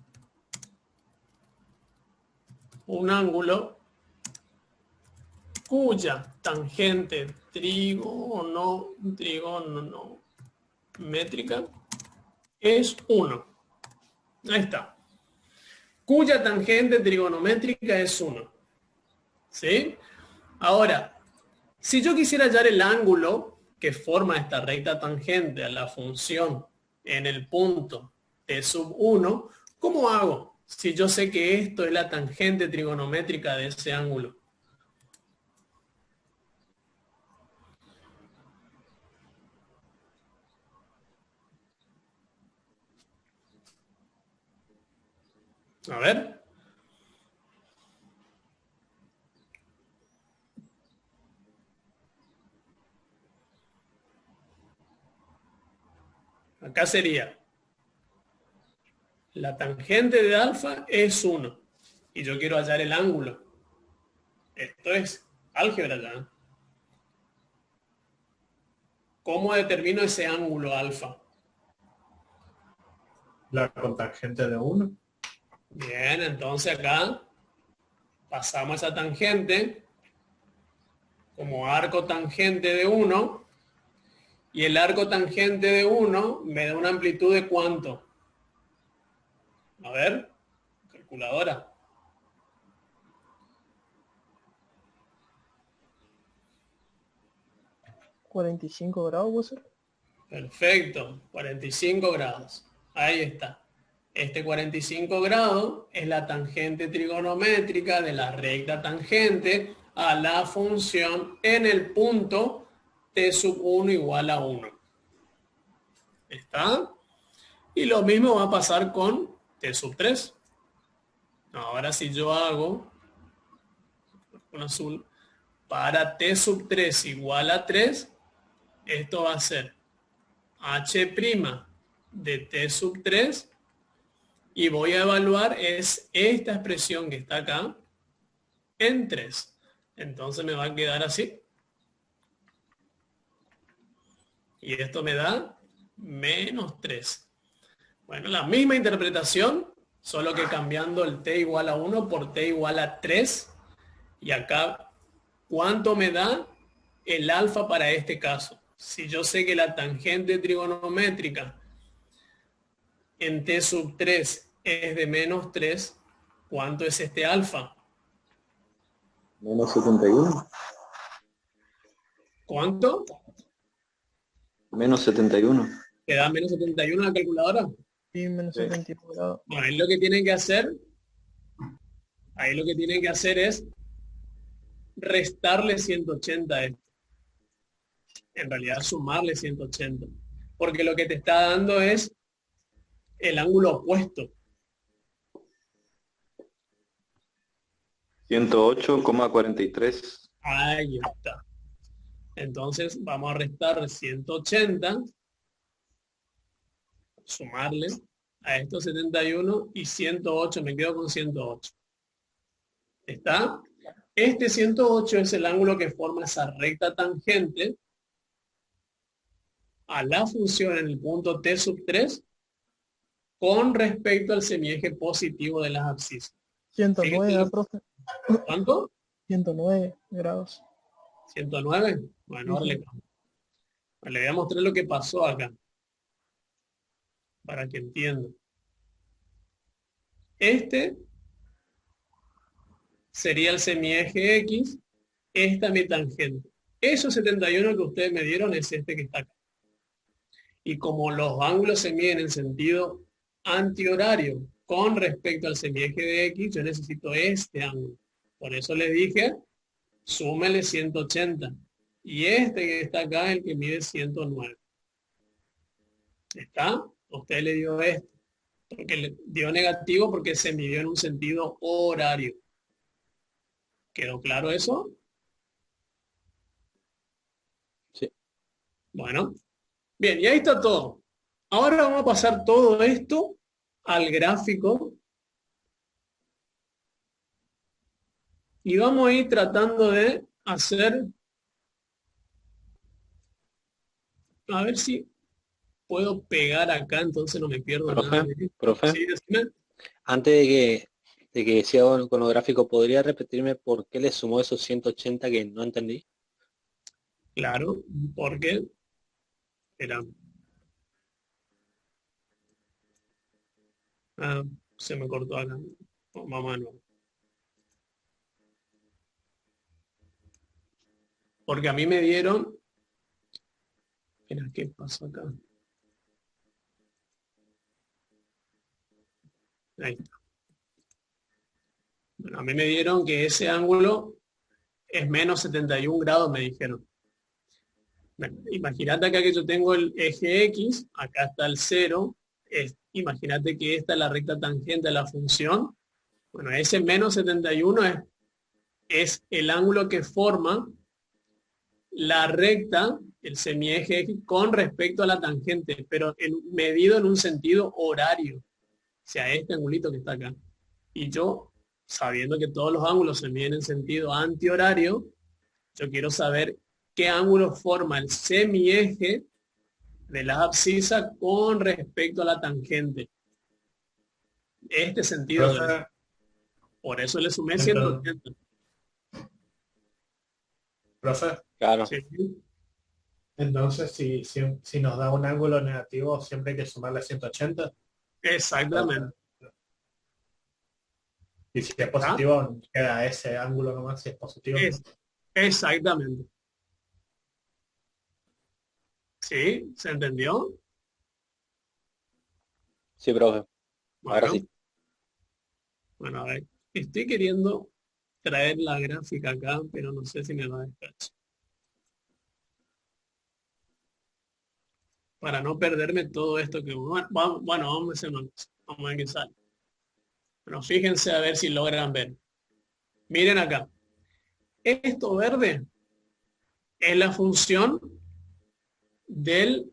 cuya tangente trigonométrica es 1. Ahí está. Cuya tangente trigonométrica es 1. ¿Sí? Ahora, si yo quisiera hallar el ángulo que forma esta recta tangente a la función en el punto T sub 1, ¿cómo hago? Si yo sé que esto es la tangente trigonométrica de ese ángulo. A ver. Acá sería, la tangente de alfa es 1. Y yo quiero hallar el ángulo. Esto es álgebra ya. ¿Cómo determino ese ángulo alfa? La cotangente de 1. Bien, entonces acá pasamos esa tangente como arco tangente de 1. Y el arco tangente de 1 me da una amplitud de ¿cuánto? A ver, calculadora. 45 grados, ¿puede ser? Perfecto, 45 grados. Ahí está. Este 45 grados es la tangente trigonométrica de la recta tangente a la función en el punto t sub 1 igual a 1. ¿Está? Y lo mismo va a pasar con t sub 3. Ahora si yo hago con azul, para t sub 3 igual a 3, esto va a ser h' de t sub 3 y voy a evaluar es esta expresión que está acá en 3. Entonces me va a quedar así. Y esto me da menos 3. Bueno, la misma interpretación, solo que cambiando el t igual a 1 por t igual a 3. Y acá, ¿cuánto me da el alfa para este caso? Si yo sé que la tangente trigonométrica en t sub 3 es de menos 3, ¿cuánto es este alfa? Menos 71. ¿Cuánto? Menos 71. ¿Te da menos 71 la calculadora? Sí, menos 71 grados. Bueno, ahí lo que tienen que hacer, es restarle 180 a esto. En realidad sumarle 180. Porque lo que te está dando es el ángulo opuesto. 108,43. Ahí está. Entonces vamos a restar 180, sumarle a estos 71 y 108, me quedo con 108. ¿Está? Este 108 es el ángulo que forma esa recta tangente a la función en el punto t sub 3 con respecto al semieje positivo de las abscisas. 109, profe. ¿Cuánto? 109 grados. 109. Bueno, ahora le voy a mostrar lo que pasó acá. Para que entiendan. Este sería el semieje X. Esta mi tangente. Esos 71 que ustedes me dieron es este que está acá. Y como los ángulos se miden en sentido antihorario con respecto al semieje de X, yo necesito este ángulo. Por eso les dije, súmele 180. Y este que está acá es el que mide 109. ¿Está? Usted le dio esto. Porque le dio negativo porque se midió en un sentido horario. ¿Quedó claro eso? Sí. Bueno. Bien, y ahí está todo. Ahora vamos a pasar todo esto al gráfico. Y vamos a ir tratando de hacer... A ver si puedo pegar acá, entonces no me pierdo nada. Profe, Sí, decime. antes de que siga con los gráficos, ¿podría repetirme por qué le sumó esos 180 que no entendí? Claro, porque era... se me cortó acá. Vamos a nuevo. Porque a mí me dieron... Mira, ¿qué pasó acá? Ahí está. Bueno, a mí me dieron que ese ángulo es menos 71 grados, me dijeron. Bueno, imagínate acá que yo tengo el eje X, acá está el 0. Imagínate que esta es la recta tangente a la función. Bueno, ese menos 71 es el ángulo que forma la recta, el semieje X, con respecto a la tangente, pero medido en un sentido horario. O sea, este angulito que está acá. Y yo, sabiendo que todos los ángulos se miden en sentido antihorario, yo quiero saber qué ángulo forma el semieje de las abscisas con respecto a la tangente. Este sentido. Profe, Por eso le sumé 180. profe, Claro. Sí. entonces si nos da un ángulo negativo, siempre hay que sumarle 180. Exactamente. Y si es positivo, queda ese ángulo nomás si es positivo. Exactamente. ¿Sí? ¿Se entendió? Sí, profe. Ahora Bueno, sí. bueno, a ver. Estoy queriendo traer la gráfica acá, pero no sé si me va a dejar. Para no perderme todo esto que... Bueno, vamos a hacer una cosa. Vamos a ver qué sale. Bueno, fíjense a ver si logran ver. Miren acá. Esto verde es la función del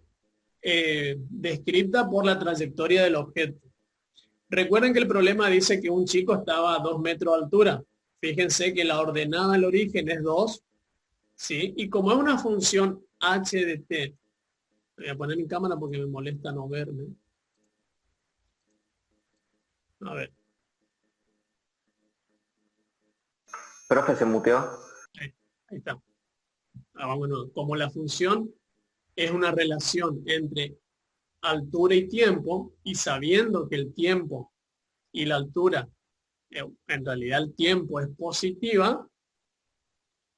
descrita por la trayectoria del objeto. Recuerden que el problema dice que un chico estaba a 2 metros de altura. Fíjense que la ordenada al origen es 2, ¿sí? Y como es una función h de t, voy a poner mi cámara porque me molesta no verme. A ver. Profe, se muteó. Ahí está. Bueno, como la función es una relación entre altura y tiempo, y sabiendo que el tiempo y la altura, en realidad el tiempo es positiva,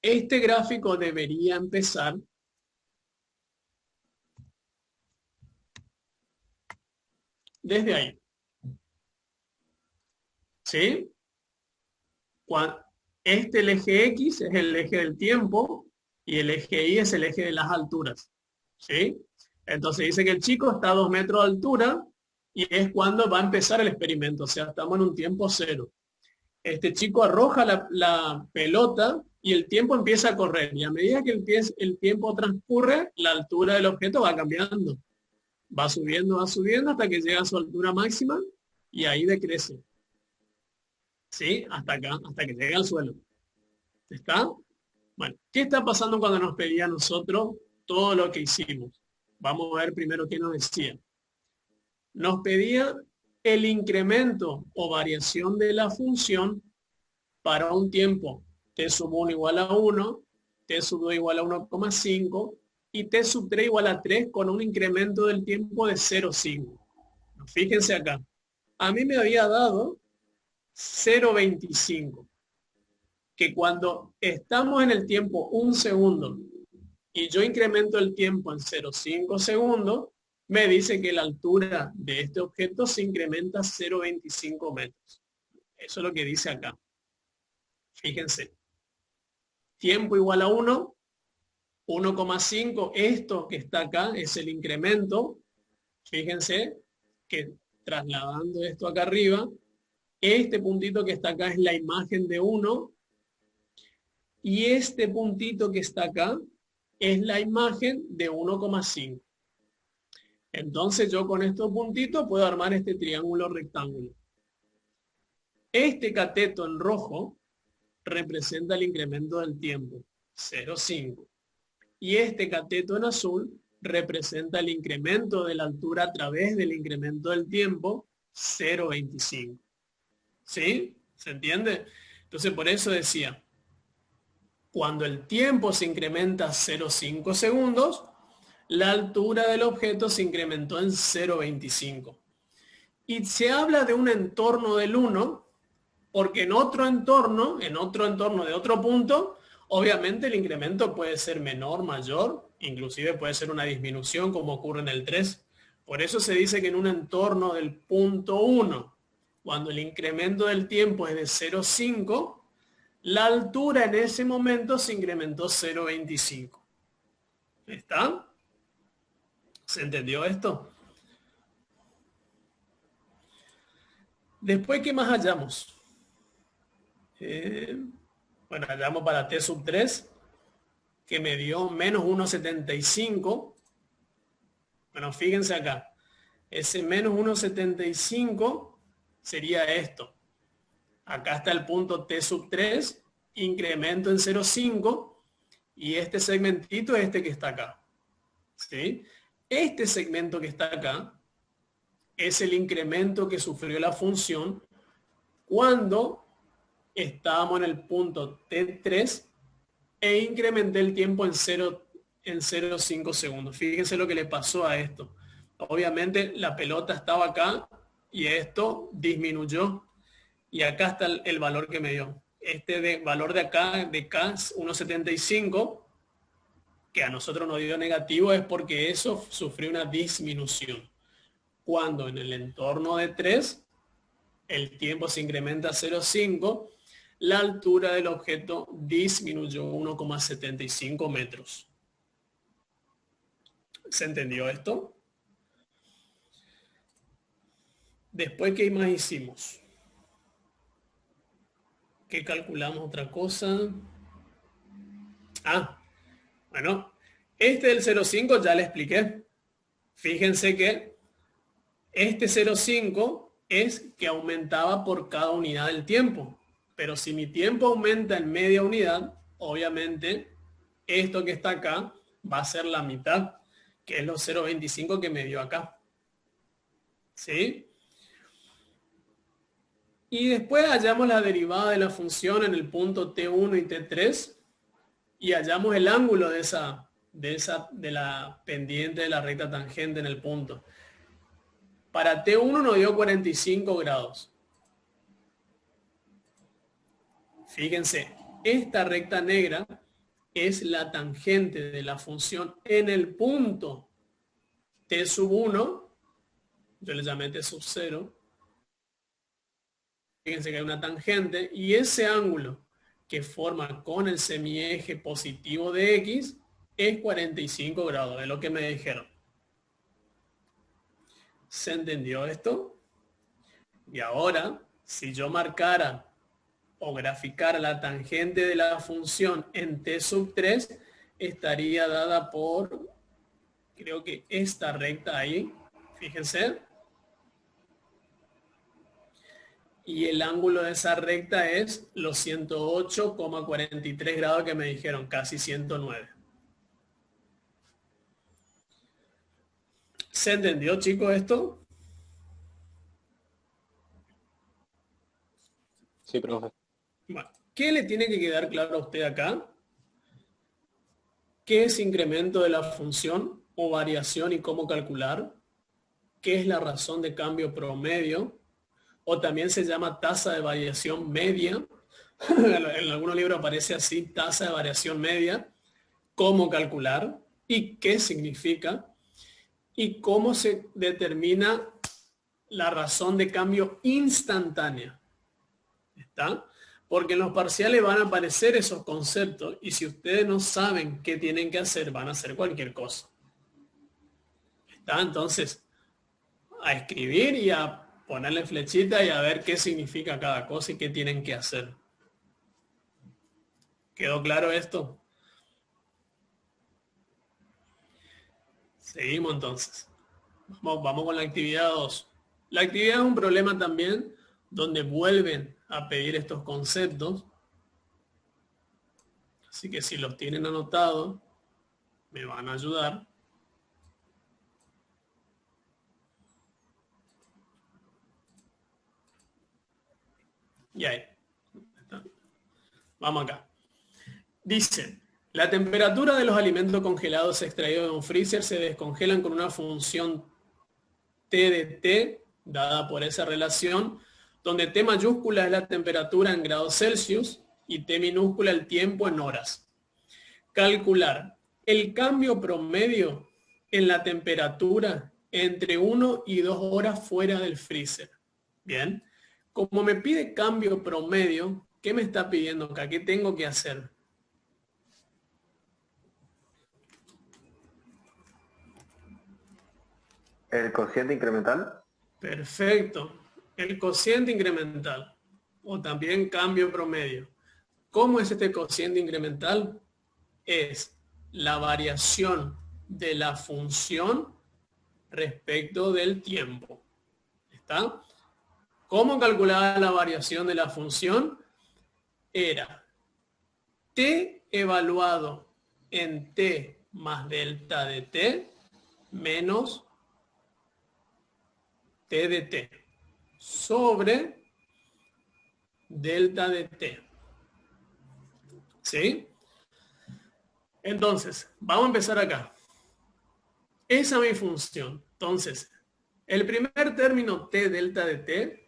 este gráfico debería empezar desde ahí. ¿Sí? El eje X es el eje del tiempo y el eje Y es el eje de las alturas. ¿Sí? Entonces dice que el chico está a 2 metros de altura y es cuando va a empezar el experimento. O sea, estamos en un tiempo cero. Este chico arroja la pelota y el tiempo empieza a correr. Y a medida que el tiempo transcurre, la altura del objeto va cambiando. Va subiendo hasta que llega a su altura máxima y ahí decrece. ¿Sí? Hasta acá, hasta que llega al suelo. ¿Está? Bueno, ¿qué está pasando cuando nos pedía a nosotros todo lo que hicimos? Vamos a ver primero qué nos decía. Nos pedía el incremento o variación de la función para un tiempo t sub 1 igual a 1, t sub 2 igual a 1,5 y t sub 3 igual a 3 con un incremento del tiempo de 0,5. Fíjense acá. A mí me había dado 0,25. Que cuando estamos en el tiempo 1 segundo y yo incremento el tiempo en 0,5 segundos, me dice que la altura de este objeto se incrementa 0,25 metros. Eso es lo que dice acá. Fíjense. Tiempo igual a 1, 1,5. Esto que está acá es el incremento. Fíjense que trasladando esto acá arriba, este puntito que está acá es la imagen de 1. Y este puntito que está acá es la imagen de 1,5. Entonces yo con estos puntitos puedo armar este triángulo rectángulo. Este cateto en rojo representa el incremento del tiempo, 0,5. Y este cateto en azul representa el incremento de la altura a través del incremento del tiempo, 0,25. ¿Sí? ¿Se entiende? Entonces por eso decía, cuando el tiempo se incrementa 0,5 segundos, la altura del objeto se incrementó en 0,25. Y se habla de un entorno del 1, porque en otro entorno de otro punto, obviamente el incremento puede ser menor, mayor, inclusive puede ser una disminución como ocurre en el 3. Por eso se dice que en un entorno del punto 1, cuando el incremento del tiempo es de 0,5, la altura en ese momento se incrementó 0,25. ¿Está? ¿Se entendió esto? Después, ¿qué más hallamos? Bueno, hallamos para t sub 3, que me dio menos 1,75. Bueno, fíjense acá. Ese menos 1,75 sería esto. Acá está el punto t sub 3, incremento en 0,5, y este segmentito es este que está acá. ¿Sí? Este segmento que está acá es el incremento que sufrió la función cuando estábamos en el punto T3 e incrementé el tiempo en 0,5 segundos. Fíjense lo que le pasó a esto. Obviamente la pelota estaba acá y esto disminuyó. Y acá está el valor que me dio. Este valor de acá, de K, es 1,75. que a nosotros nos dio negativo es porque eso sufrió una disminución. Cuando en el entorno de 3, el tiempo se incrementa a 0,5, la altura del objeto disminuyó 1,75 metros. ¿Se entendió esto? Después, ¿qué más hicimos? ¿Qué calculamos otra cosa? Bueno, este del 0,5 ya le expliqué. Fíjense que este 0,5 es que aumentaba por cada unidad del tiempo. Pero si mi tiempo aumenta en media unidad, obviamente esto que está acá va a ser la mitad, que es los 0,25 que me dio acá. ¿Sí? Y después hallamos la derivada de la función en el punto T1 y T3 y hallamos el ángulo de la pendiente de la recta tangente en el punto. Para T1 nos dio 45 grados. Fíjense, esta recta negra es la tangente de la función en el punto T sub 1, yo le llamé T sub 0. Fíjense que hay una tangente y ese ángulo que forma con el semieje positivo de X es 45 grados, es lo que me dijeron. ¿Se entendió esto? Y ahora, si yo marcara o graficara la tangente de la función en T sub 3, estaría dada por, creo que esta recta ahí, fíjense. Y el ángulo de esa recta es los 108,43 grados que me dijeron, casi 109. ¿Se entendió, chicos, esto? Sí, profe. Bueno, ¿qué le tiene que quedar claro a usted acá? ¿Qué es incremento de la función o variación y cómo calcular? ¿Qué es la razón de cambio promedio? O también se llama tasa de variación media. En algunos libros aparece así, tasa de variación media. ¿Cómo calcular? ¿Y qué significa? ¿Y cómo se determina la razón de cambio instantánea? ¿Está? Porque en los parciales van a aparecer esos conceptos y si ustedes no saben qué tienen que hacer, van a hacer cualquier cosa. ¿Está? Entonces, a escribir y a ponerle flechita y a ver qué significa cada cosa y qué tienen que hacer. ¿Quedó claro esto? Seguimos entonces. Vamos con la actividad 2. La actividad es un problema también donde vuelven a pedir estos conceptos. Así que si los tienen anotados, me van a ayudar. Y ahí. Vamos acá. Dice, la temperatura de los alimentos congelados extraídos de un freezer se descongelan con una función T de T, dada por esa relación, donde T mayúscula es la temperatura en grados Celsius y T minúscula el tiempo en horas. Calcular el cambio promedio en la temperatura entre 1 y 2 horas fuera del freezer. Bien. Como me pide cambio promedio, ¿qué me está pidiendo acá? ¿Qué tengo que hacer? ¿El cociente incremental? Perfecto. El cociente incremental. O también cambio promedio. ¿Cómo es este cociente incremental? Es la variación de la función respecto del tiempo. ¿Está? ¿Cómo calculaba la variación de la función? Era t evaluado en t más delta de t menos t de t sobre delta de t. ¿Sí? Entonces, vamos a empezar acá. Esa es mi función. Entonces, el primer término t delta de t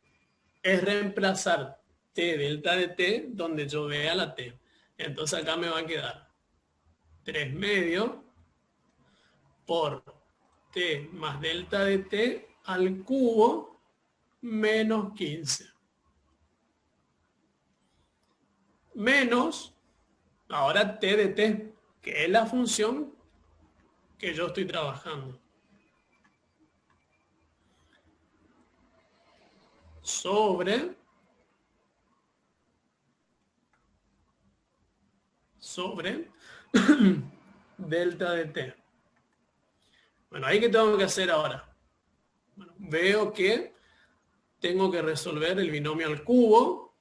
es reemplazar t delta de t donde yo vea la t. Entonces acá me va a quedar 3 medios por t más delta de t al cubo menos 15. Menos, ahora t de t, que es la función que yo estoy trabajando. Sobre delta de t. Bueno, ¿ahí qué tengo que hacer ahora? Bueno, veo que tengo que resolver el binomio al cubo,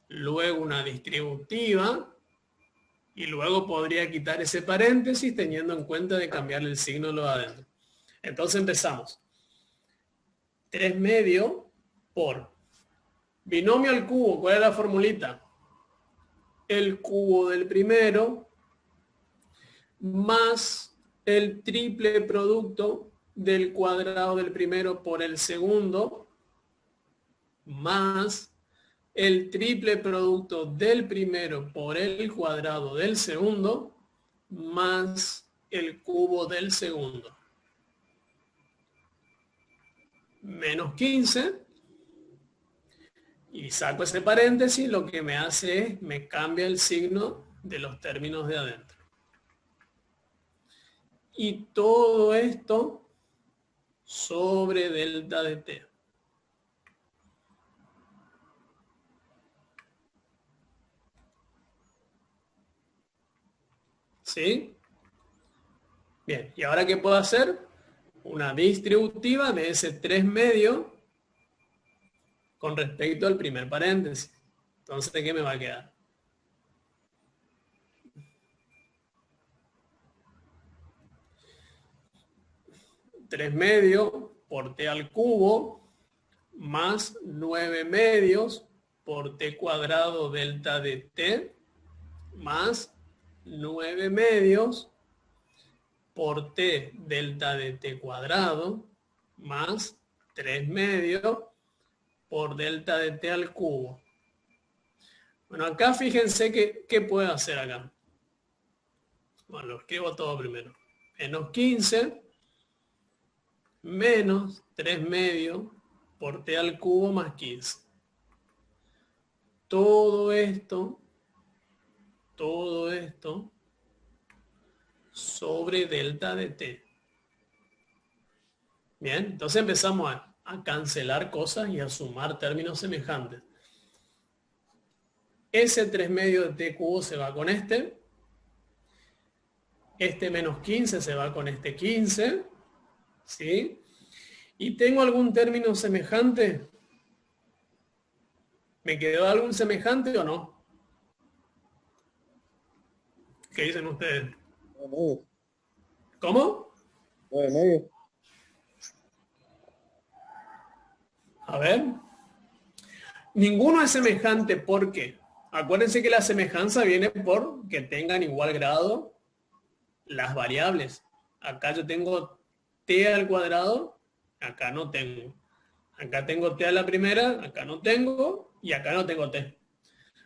luego una distributiva, y luego podría quitar ese paréntesis teniendo en cuenta de cambiar el signo de lo de adentro. Entonces empezamos. 3 medios por binomio al cubo. ¿Cuál es la formulita? El cubo del primero más el triple producto del cuadrado del primero por el segundo más el triple producto del primero por el cuadrado del segundo más el cubo del segundo. Menos 15. Y saco ese paréntesis, lo que me hace es, me cambia el signo de los términos de adentro. Y todo esto sobre delta de t. ¿Sí? Bien, ¿y ahora qué puedo hacer? Una distributiva de ese 3 medios con respecto al primer paréntesis. Entonces, ¿qué me va a quedar? Tres medios por t al cubo más 9 medios por t cuadrado delta de t más 9 medios por t delta de t cuadrado más 3 medios por delta de t al cubo. Bueno, acá fíjense qué puedo hacer acá. Bueno, lo escribo todo primero. Menos 15 menos 3 medios por t al cubo más 15. Todo esto sobre delta de t. Bien, entonces empezamos a cancelar cosas y a sumar términos semejantes. Ese 3 medios de t cubo se va con este. Este menos 15 se va con este 15. ¿Sí? ¿Y tengo algún término semejante? ¿Me quedó algún semejante o no? ¿Qué dicen ustedes? ¿Cómo? 9 medios. A ver. Ninguno es semejante porque, acuérdense que la semejanza viene por que tengan igual grado las variables. Acá yo tengo t al cuadrado, acá no tengo. Acá tengo t a la primera, acá no tengo, y acá no tengo t.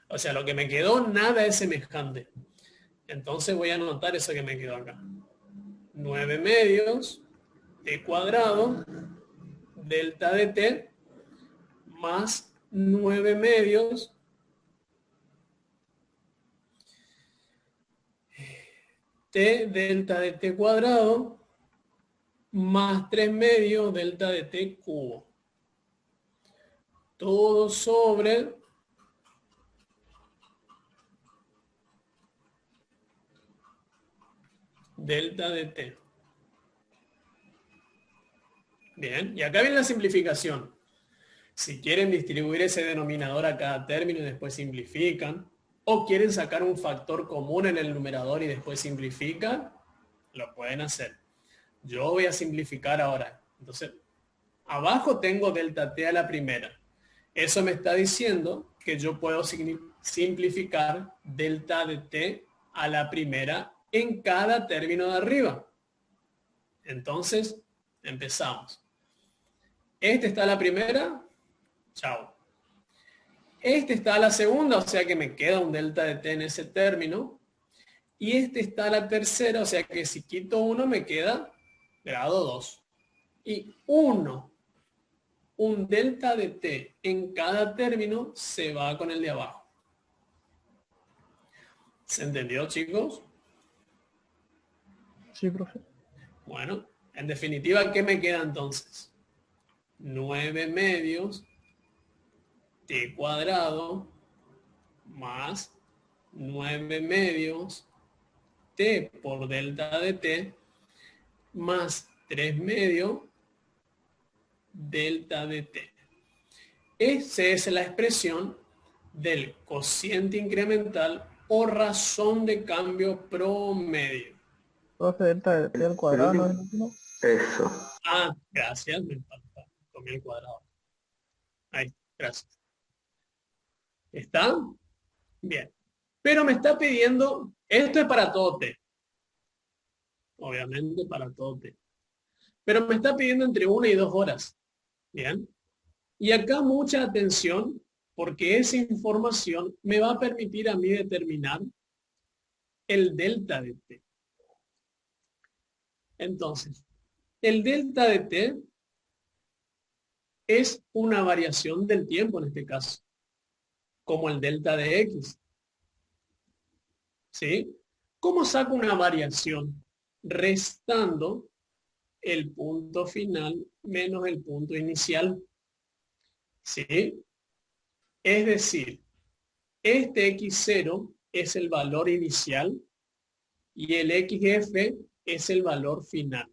O sea, lo que me quedó, nada es semejante. Entonces voy a anotar eso que me quedó acá. 9 medios, t cuadrado, delta de t, más 9 medios, t delta de t cuadrado, más 3 medios delta de t cubo. Todo sobre delta de t. Bien, y acá viene la simplificación. Si quieren distribuir ese denominador a cada término y después simplifican, o quieren sacar un factor común en el numerador y después simplifican, lo pueden hacer. Yo voy a simplificar ahora. Entonces, abajo tengo delta t a la primera. Eso me está diciendo que yo puedo simplificar delta de t a la primera en cada término de arriba. Entonces, empezamos. Este está a la primera. Chao. Este está a la segunda, o sea que me queda un delta de t en ese término. y este está a la tercera, o sea que si quito 1 me queda grado 2. Y 1, un delta de t en cada término se va con el de abajo. ¿Se entendió, chicos? Sí, profe. Bueno, en definitiva, ¿qué me queda entonces? 9 medios t cuadrado más 9 medios t por delta de t más 3 medios delta de t. Esa es la expresión del cociente incremental o razón de cambio promedio. Profe, delta de t al cuadrado, ¿no es lo mismo? Eso. Ah, gracias, me falta. Tomé el cuadrado. Ahí, gracias. ¿Está? Bien. Pero me está pidiendo, esto es para todo t. Obviamente para todo t. Pero me está pidiendo entre 1 y 2 horas. Bien. Y acá mucha atención, porque esa información me va a permitir a mí determinar el delta de t. Entonces, el delta de t es una variación del tiempo en este caso, como el delta de x. ¿Sí? ¿Cómo saco una variación? Restando el punto final menos el punto inicial. ¿Sí? Es decir, este x0 es el valor inicial y el xf es el valor final.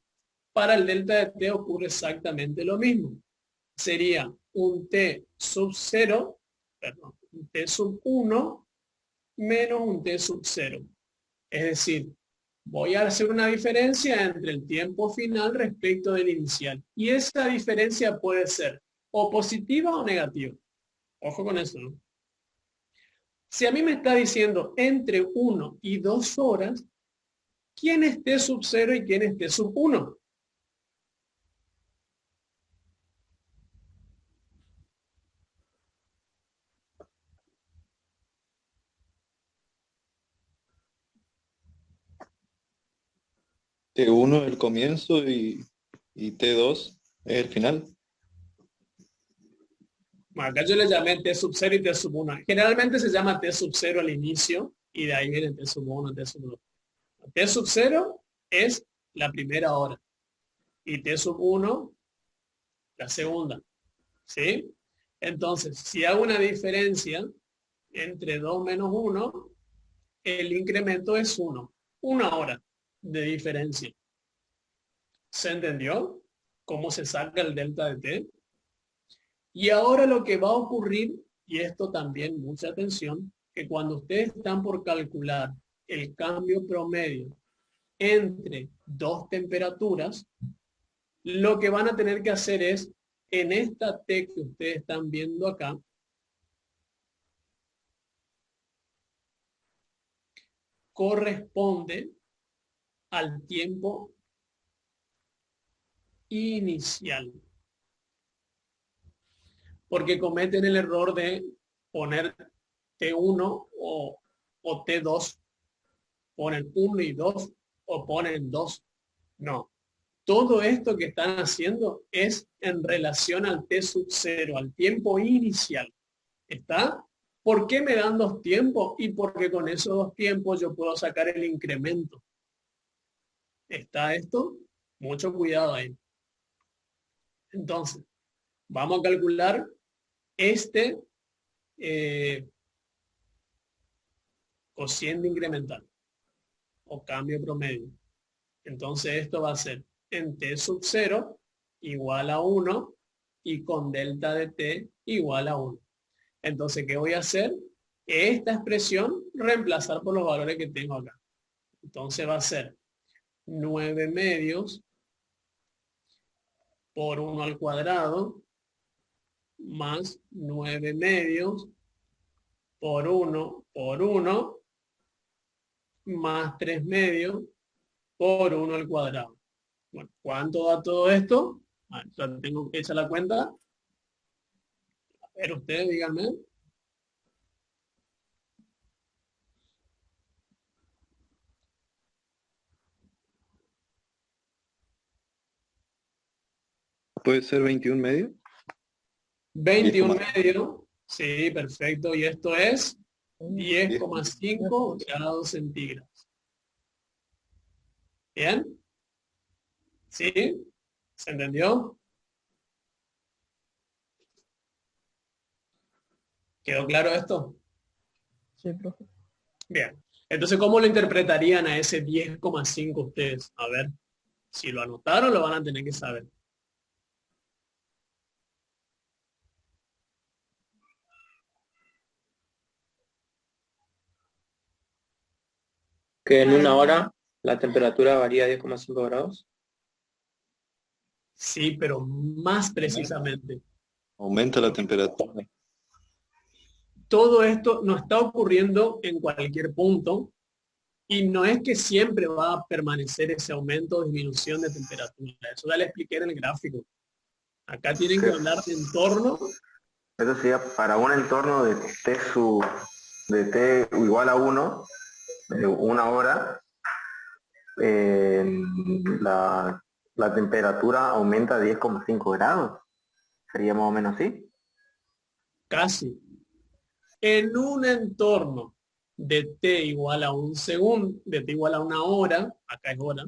Para el delta de t ocurre exactamente lo mismo. Sería un t sub 0, perdón, un t sub 1 menos un t sub 0. Es decir, voy a hacer una diferencia entre el tiempo final respecto del inicial. Y esa diferencia puede ser o positiva o negativa. Ojo con eso, ¿no? Si a mí me está diciendo entre 1 y 2 horas, ¿quién es t sub 0 y quién es t sub 1? T1 es el comienzo y T2 es el final. Bueno, acá yo le llamé t sub 0 y t sub 1. Generalmente se llama t sub 0 al inicio y de ahí viene t sub 1, t sub 2. T sub 0 es la primera hora y t sub 1 la segunda. ¿Sí? Entonces, si hago una diferencia entre 2 menos 1, el incremento es 1. Una hora de diferencia. ¿Se entendió cómo se saca el delta de t? Y ahora lo que va a ocurrir, y esto también mucha atención, que cuando ustedes están por calcular el cambio promedio entre dos temperaturas, lo que van a tener que hacer es, en esta T que ustedes están viendo acá, corresponde al tiempo inicial. Porque cometen el error de poner T1 o T2, ponen 1 y 2 o ponen 2. No. Todo esto que están haciendo es en relación al T sub 0, al tiempo inicial. ¿Está? ¿Por qué me dan dos tiempos? Y porque con esos dos tiempos yo puedo sacar el incremento. ¿Está esto? Mucho cuidado ahí. Entonces, vamos a calcular este cociente incremental o cambio promedio. Entonces esto va a ser en t sub 0 igual a 1 y con delta de t igual a 1. Entonces, ¿qué voy a hacer? Esta expresión reemplazar por los valores que tengo acá. Entonces va a ser 9 medios por 1 al cuadrado más 9 medios por 1 más 3 medios por 1 al cuadrado. Bueno, ¿cuánto da todo esto? Ya tengo que echar la cuenta. A ver, ustedes díganme. ¿Puede ser 21 medio? 21 medio. Sí, perfecto. Y esto es 10,5 grados centígrados. ¿Bien? ¿Sí? ¿Se entendió? ¿Quedó claro esto? Sí, profe. Bien. Entonces, ¿cómo lo interpretarían a ese 10,5 ustedes? A ver, si lo anotaron, lo van a tener que saber. Que en una hora la temperatura varía 10,5 grados. Sí, pero más precisamente. Aumenta la temperatura. Todo esto no está ocurriendo en cualquier punto y no es que siempre va a permanecer ese aumento o disminución de temperatura. Eso ya le expliqué en el gráfico. Acá tienen que hablar de entorno. Eso sería para un entorno de T igual a 1, de una hora, la temperatura aumenta a 10,5 grados. Sería más o menos así. Casi. En un entorno de t igual a un segundo, de t igual a una hora, acá es hora,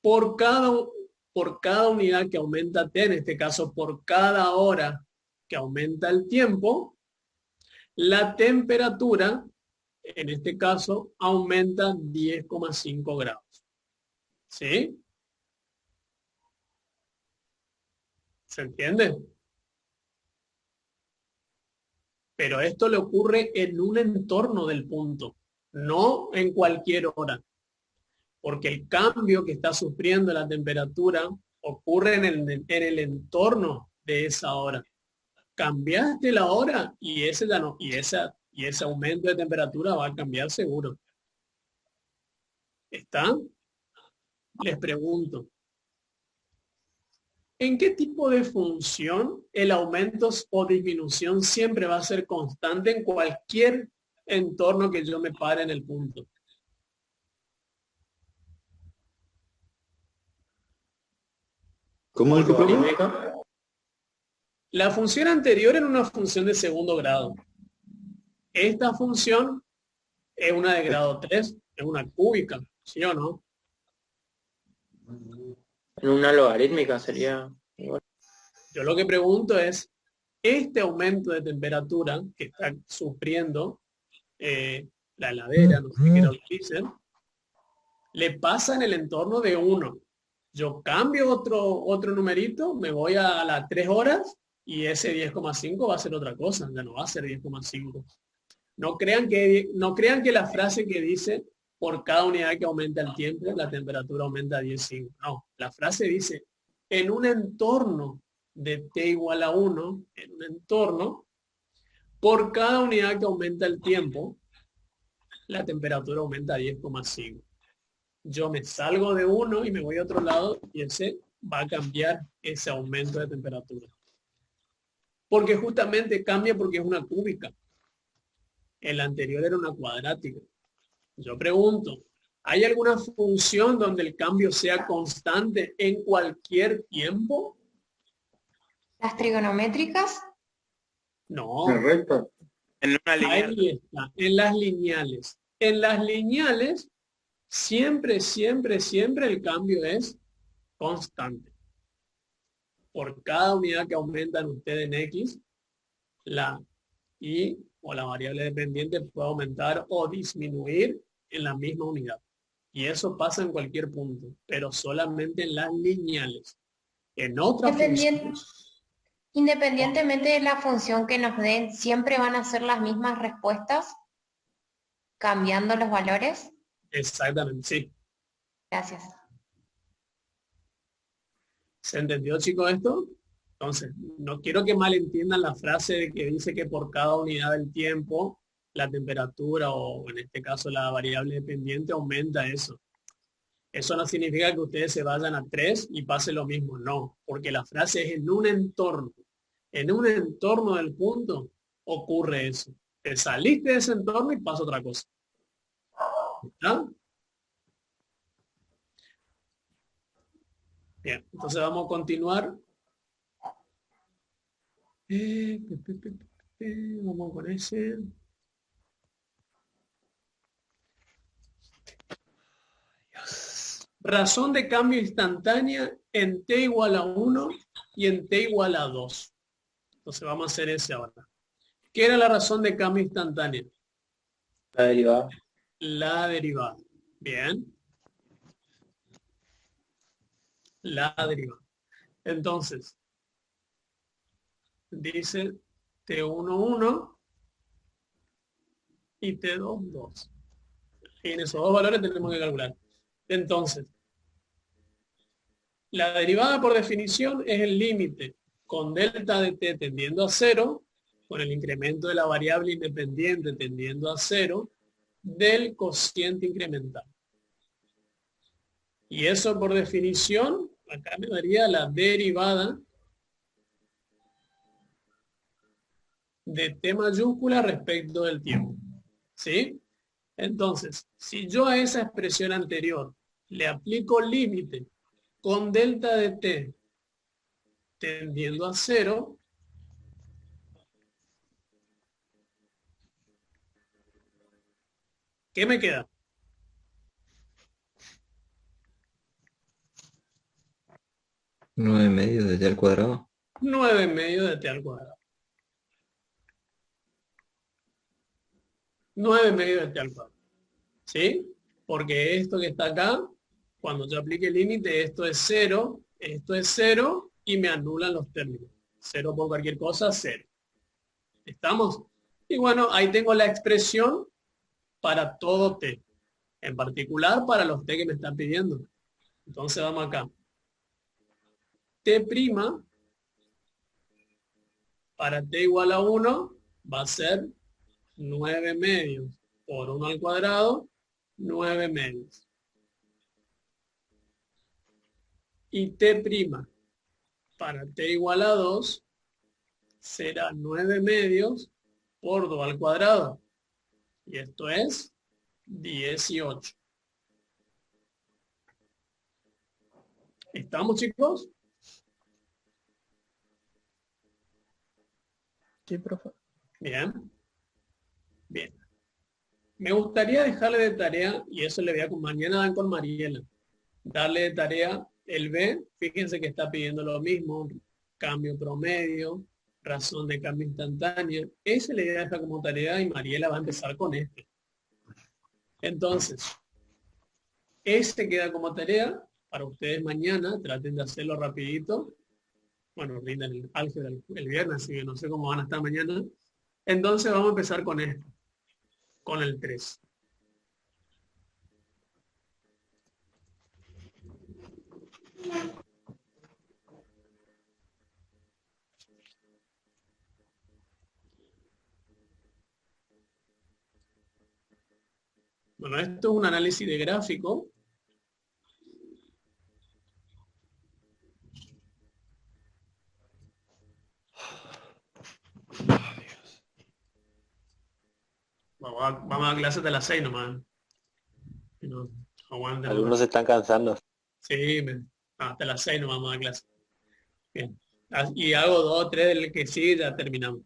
por cada unidad que aumenta t, en este caso por cada hora que aumenta el tiempo, la temperatura, en este caso, aumenta 10,5 grados. ¿Sí? ¿Se entiende? Pero esto le ocurre en un entorno del punto, no en cualquier hora. Porque el cambio que está sufriendo la temperatura ocurre en el entorno de esa hora. Cambiaste la hora y ese ya no, y ese aumento de temperatura va a cambiar seguro. ¿Está? Les pregunto, ¿en qué tipo de función el aumento o disminución siempre va a ser constante en cualquier entorno que yo me pare en el punto? ¿Cómo dijo, profe? La función anterior era una función de segundo grado. Esta función es una de grado 3, es una cúbica, ¿sí o no? En una logarítmica sería igual. Yo lo que pregunto es, este aumento de temperatura que está sufriendo la heladera, no sé qué lo dicen, le pasa en el entorno de 1. Yo cambio otro numerito, me voy a las 3 horas y ese 10,5 va a ser otra cosa, ya no va a ser 10,5. No crean que la frase que dice por cada unidad que aumenta el tiempo, la temperatura aumenta a 10,5. No, la frase dice en un entorno de t igual a 1, en un entorno, por cada unidad que aumenta el tiempo, la temperatura aumenta a 10,5. Yo me salgo de 1 y me voy a otro lado y ese va a cambiar ese aumento de temperatura. Porque justamente cambia porque es una cúbica. El anterior era una cuadrática. Yo pregunto, ¿hay alguna función donde el cambio sea constante en cualquier tiempo? ¿Las trigonométricas? No. Correcto. En una lineal. Ahí está, en las lineales. En las lineales, siempre el cambio es constante. Por cada unidad que aumentan ustedes en X, la Y o la variable dependiente puede aumentar o disminuir en la misma unidad. Y eso pasa en cualquier punto, pero solamente en las lineales. En otras funciones, Independientemente de la función que nos den, ¿siempre van a ser las mismas respuestas? ¿Cambiando los valores? exactamente, sí. Gracias. ¿Se entendió, chicos, esto? Entonces, no quiero que malentiendan la frase de que dice que por cada unidad del tiempo, la temperatura o en este caso la variable dependiente aumenta eso. Eso no significa que ustedes se vayan a 3 y pase lo mismo, no, porque la frase es en un entorno. En un entorno del punto ocurre eso. Te saliste de ese entorno y pasa otra cosa. ¿Está? Bien, entonces vamos a continuar Vamos con ese. Razón de cambio instantánea en t igual a 1 y en t igual a 2. Entonces vamos a hacer ese ahora. ¿Qué era la razón de cambio instantánea? La derivada. La derivada. Bien. La derivada. Entonces, dice T1, 1 y T2, 2. Y en esos dos valores tenemos que calcular. Entonces, la derivada por definición es el límite con delta de t tendiendo a 0, con el incremento de la variable independiente tendiendo a 0, del cociente incremental. Y eso por definición, acá me daría la derivada de t mayúscula respecto del tiempo. ¿Sí? Entonces, si yo a esa expresión anterior le aplico límite con delta de t tendiendo a 0, ¿qué me queda? 9 medio de t al cuadrado. 9 medio de t al cuadrado. 9 medio de t al cuadrado. ¿Sí? Porque esto que está acá, cuando yo aplique el límite, esto es 0 y me anulan los términos. 0 por cualquier cosa, 0. ¿Estamos? Y bueno, ahí tengo la expresión para todo t. En particular para los t que me están pidiendo. Entonces vamos acá. T' para t igual a 1 va a ser 9 medios por 1 al cuadrado, 9 medios. Y t' para t igual a 2 será 9 medios por 2 al cuadrado. Y esto es 18. ¿Estamos, chicos? Sí, profe. Bien. Bien. Me gustaría dejarle de tarea, y eso le voy a mañana dan con Mariela, darle de tarea el B. Fíjense que está pidiendo lo mismo, cambio promedio, razón de cambio instantánea. Ese le voy a dejar como tarea y Mariela va a empezar con este. Entonces, este queda como tarea para ustedes mañana, traten de hacerlo rapidito. Bueno, rindan el álgebra el viernes, así que no sé cómo van a estar mañana. Entonces vamos a empezar con esto, con el 3. Bueno, esto es un análisis de gráfico. Vamos a clases de las 6 nomás. No, aguanten. Algunos se están cansando. Sí, hasta las 6 no vamos a clase. Bien. Y hago 2 o 3 del que sí, ya terminamos.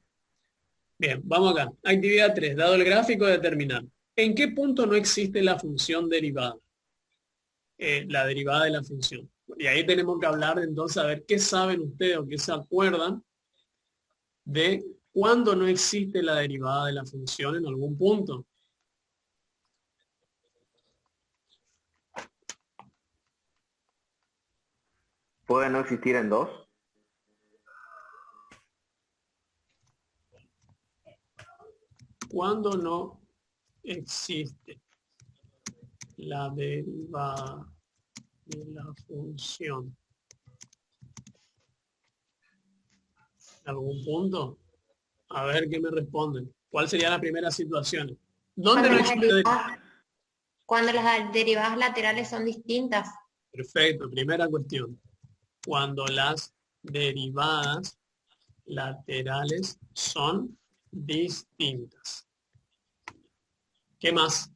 Bien, vamos acá. Actividad 3. Dado el gráfico, determinar. ¿En qué punto no existe la función derivada? La derivada de la función. Y ahí tenemos que hablar entonces a ver qué saben ustedes o qué se acuerdan de cuándo no existe la derivada de la función en algún punto. ¿Puede no existir en 2? Cuando no existe la derivada de la función. ¿Algún punto? A ver qué me responden. ¿Cuál sería la primera situación? ¿Dónde no existe? Cuando las derivadas laterales son distintas. Perfecto, primera cuestión. Cuando las derivadas laterales son distintas. ¿Qué más?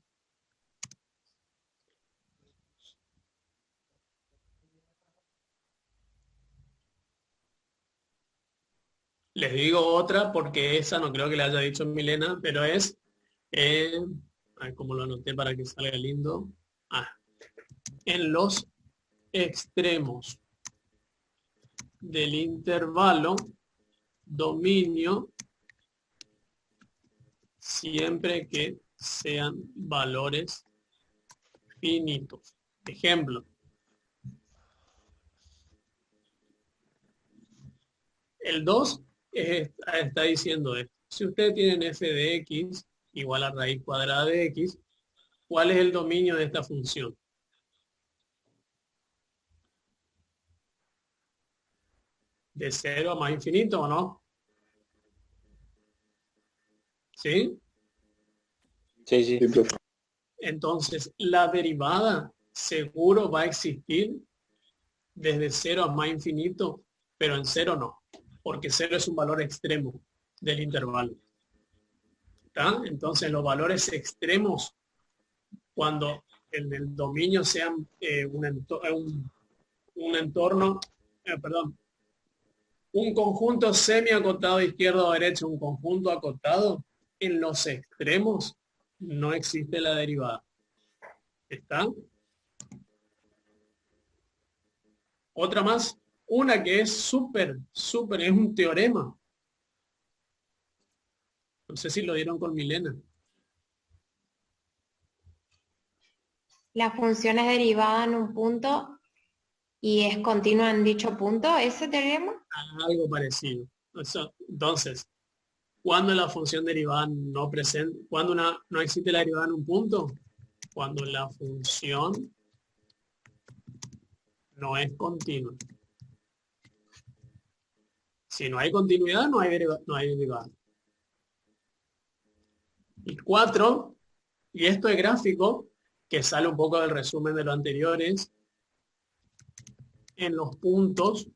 Les digo otra porque esa no creo que le haya dicho Milena, pero es, a ver cómo lo anoté para que salga lindo. En los extremos del intervalo dominio siempre que sean valores finitos. Ejemplo. El 2 está diciendo esto. Si ustedes tienen f de x igual a raíz cuadrada de x, ¿cuál es el dominio de esta función? ¿De 0 a más infinito o no? ¿Sí? Sí, sí. Entonces, la derivada seguro va a existir desde 0 a más infinito, pero en 0 no, porque 0 es un valor extremo del intervalo. ¿Está? Entonces, los valores extremos, cuando en el dominio sean un entorno, perdón, un conjunto semiacotado izquierdo o derecho, un conjunto acotado, en los extremos no existe la derivada. ¿Está? Otra más, una que es súper, es un teorema. No sé si lo dieron con Milena. La función es derivada en un punto y es continua en dicho punto, ¿ese teorema? Algo parecido. Entonces, cuando la función derivada no presenta, cuando no existe la derivada en un punto, cuando la función no es continua. Si no hay continuidad, no hay derivada. Y 4, y esto es gráfico, que sale un poco del resumen de lo anteriores, en los puntos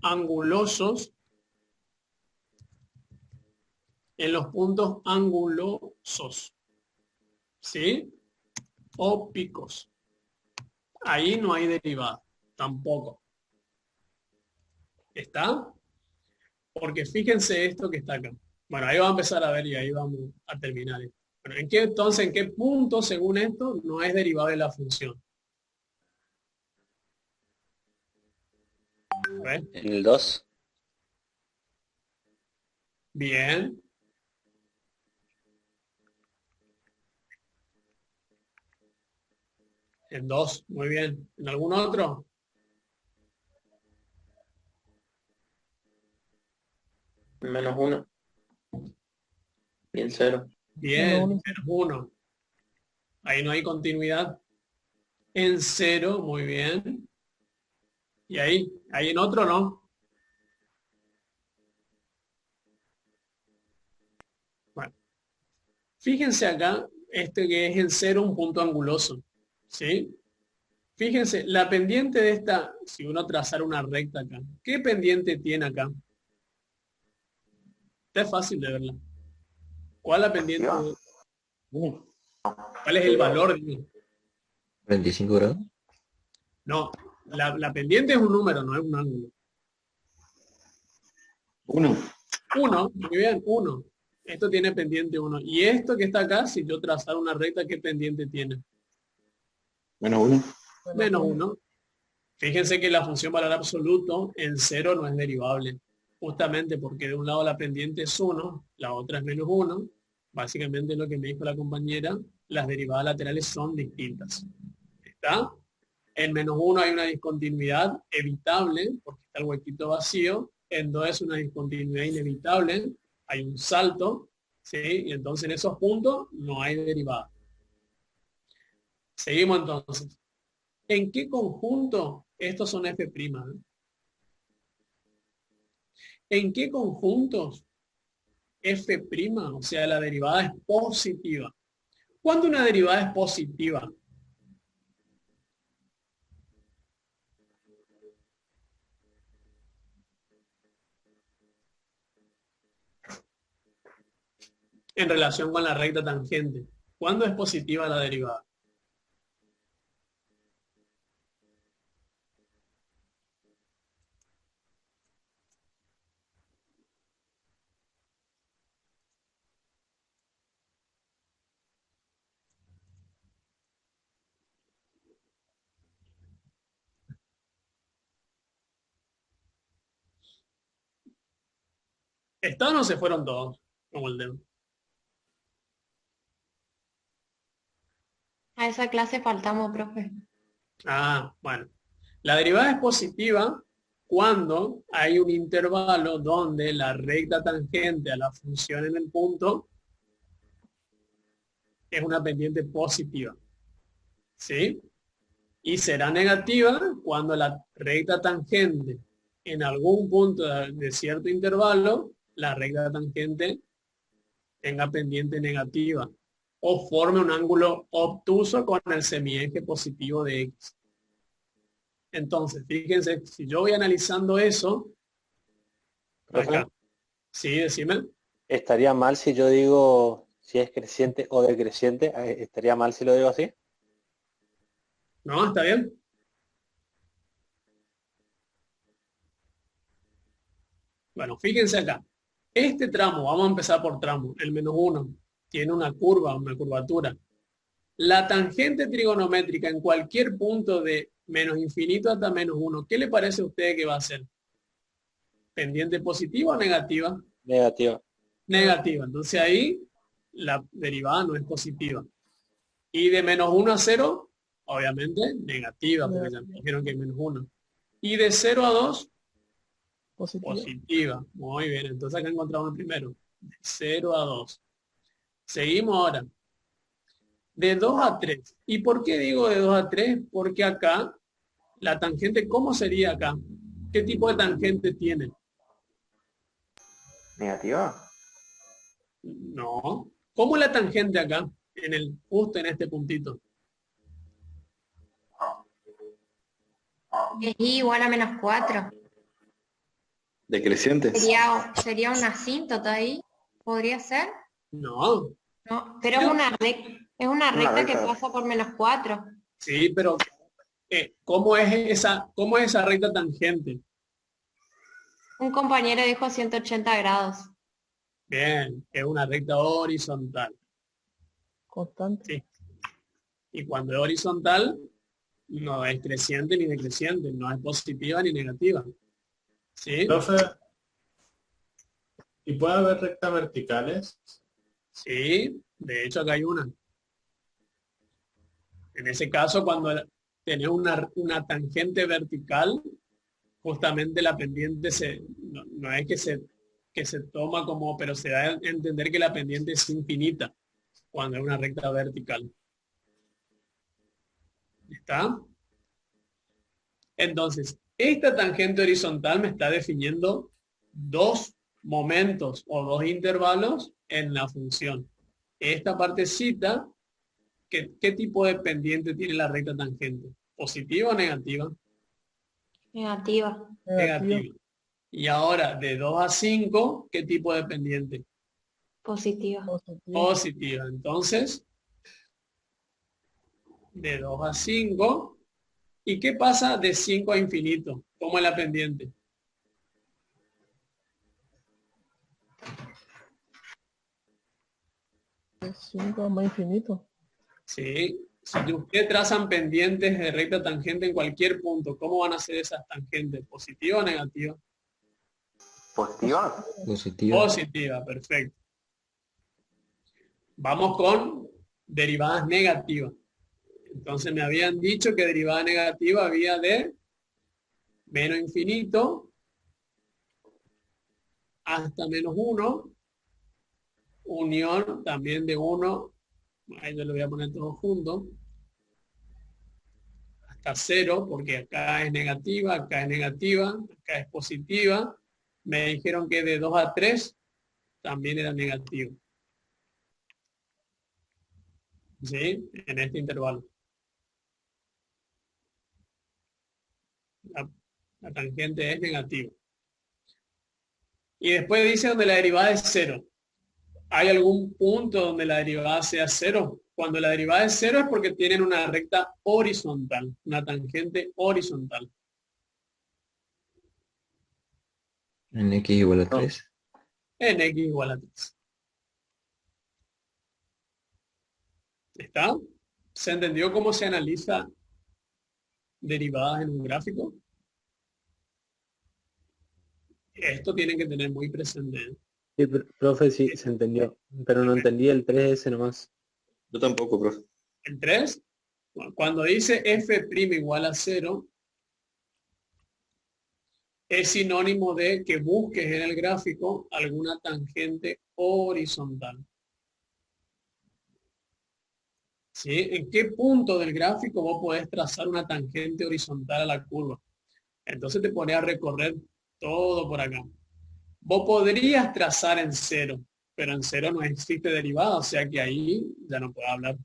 angulosos, ¿sí? O picos. Ahí no hay derivada, tampoco. ¿Está? Porque fíjense esto que está acá. Bueno, ahí vamos a empezar a ver y ahí vamos a terminar. Bueno, entonces, ¿en qué punto, según esto, no es derivada de la función? A ver. En el 2. Bien. En 2, muy bien. ¿En algún otro? Menos 1. Y en 0. Bien, menos 1. Ahí no hay continuidad. En 0, muy bien. ¿Y ahí? ¿Ahí en otro no? Bueno. Fíjense acá, este que es en 0 un punto anguloso. ¿Sí? Fíjense, la pendiente de esta, si uno trazara una recta acá, ¿qué pendiente tiene acá? Está fácil de verla. ¿Cuál es la pendiente? ¿Cuál es el valor? 25 grados. No, la pendiente es un número, no es un ángulo. 1. 1, muy bien, 1. Esto tiene pendiente 1. Y esto que está acá, si yo trazara una recta, ¿qué pendiente tiene? Menos 1. Menos 1. Fíjense que la función valor absoluto en 0 no es derivable. Justamente porque de un lado la pendiente es 1, la otra es menos 1. Básicamente lo que me dijo la compañera, las derivadas laterales son distintas. ¿Está? En menos 1 hay una discontinuidad evitable, porque está el huequito vacío. En 2 es una discontinuidad inevitable, hay un salto, ¿sí? Y entonces en esos puntos no hay derivada. Seguimos entonces. ¿En qué conjunto? Estos son f'. ¿En qué conjuntos f', o sea, la derivada es positiva? ¿Cuándo una derivada es positiva? En relación con la recta tangente. ¿Cuándo es positiva la derivada? ¿Está o no se fueron todos? Como el dedo. A esa clase faltamos, profe. Ah, bueno. La derivada es positiva cuando hay un intervalo donde la recta tangente a la función en el punto es una pendiente positiva. ¿Sí? Y será negativa cuando la recta tangente en algún punto de cierto intervalo, la recta tangente tenga pendiente negativa o forme un ángulo obtuso con el semieje positivo de X. Entonces, fíjense, si yo voy analizando eso, ¿Profe? acá, sí, decime. ¿Estaría mal si yo digo si es creciente o decreciente? ¿Estaría mal si lo digo así? No, está bien. Bueno, fíjense acá. Este tramo, vamos a empezar por tramo, el -1, tiene una curva, una curvatura. La tangente trigonométrica en cualquier punto de menos infinito hasta -1, ¿qué le parece a usted que va a ser? ¿Pendiente positiva o negativa? Negativa. Negativa. Entonces ahí la derivada no es positiva. Y de -1 a 0, obviamente negativa, porque ya me dijeron que es -1. Y de 0 a 2, positiva. Muy bien, entonces acá encontramos el primero. De 0 a 2. Seguimos ahora. De 2 a 3. ¿Y por qué digo de 2 a 3? Porque acá, la tangente, ¿cómo sería acá? ¿Qué tipo de tangente tiene? ¿Negativa? No. ¿Cómo es la tangente acá? Justo en este puntito. Es I igual a -4. Decreciente. Sería una asíntota ahí. ¿Podría ser? No. No, pero es una recta que pasa por -4. Sí, pero ¿cómo es esa recta tangente? Un compañero dijo 180 grados. Bien, es una recta horizontal. Constante. Sí. Y cuando es horizontal, no es creciente ni decreciente, no es positiva ni negativa. ¿Sí? Profe, ¿y puede haber rectas verticales? Sí, de hecho acá hay una. En ese caso, cuando tenés una tangente vertical, justamente la pendiente no es que se toma como, pero se da a entender que la pendiente es infinita cuando es una recta vertical. ¿Está? Entonces, esta tangente horizontal me está definiendo dos momentos o dos intervalos en la función. Esta partecita, ¿qué tipo de pendiente tiene la recta tangente? ¿Positiva o negativa? Negativa. Negativa. Y ahora, de 2 a 5, ¿qué tipo de pendiente? Positiva. Positiva. Entonces, de 2 a 5. ¿Y qué pasa de 5 a infinito? ¿Cómo es la pendiente? De 5 más infinito. Sí. Si ustedes trazan pendientes de recta tangente en cualquier punto, ¿cómo van a ser esas tangentes? ¿Positiva o negativa? ¿Positiva? Positiva. Positiva, perfecto. Vamos con derivadas negativas. Entonces me habían dicho que derivada negativa había de menos infinito hasta -1, unión también de 1, ahí yo lo voy a poner todo junto, hasta 0, porque acá es negativa, acá es positiva. Me dijeron que de 2 a 3 también era negativo. ¿Sí? En este intervalo. La tangente es negativa. Y después dice donde la derivada es 0. ¿Hay algún punto donde la derivada sea 0? Cuando la derivada es 0 es porque tienen una recta horizontal, una tangente horizontal. En X igual a 3. En X igual a 3. ¿Está? ¿Se entendió cómo se analiza derivadas en un gráfico? Esto tienen que tener muy presente. Sí, profe, sí, se entendió. Pero no entendí el 3S nomás. Yo tampoco, profe. ¿El 3? Cuando dice f' igual a 0, es sinónimo de que busques en el gráfico alguna tangente horizontal. ¿Sí? ¿En qué punto del gráfico vos podés trazar una tangente horizontal a la curva? Entonces te pones a recorrer todo por acá. Vos podrías trazar en 0, pero en 0 no existe derivada, o sea que ahí ya no puedo hablar.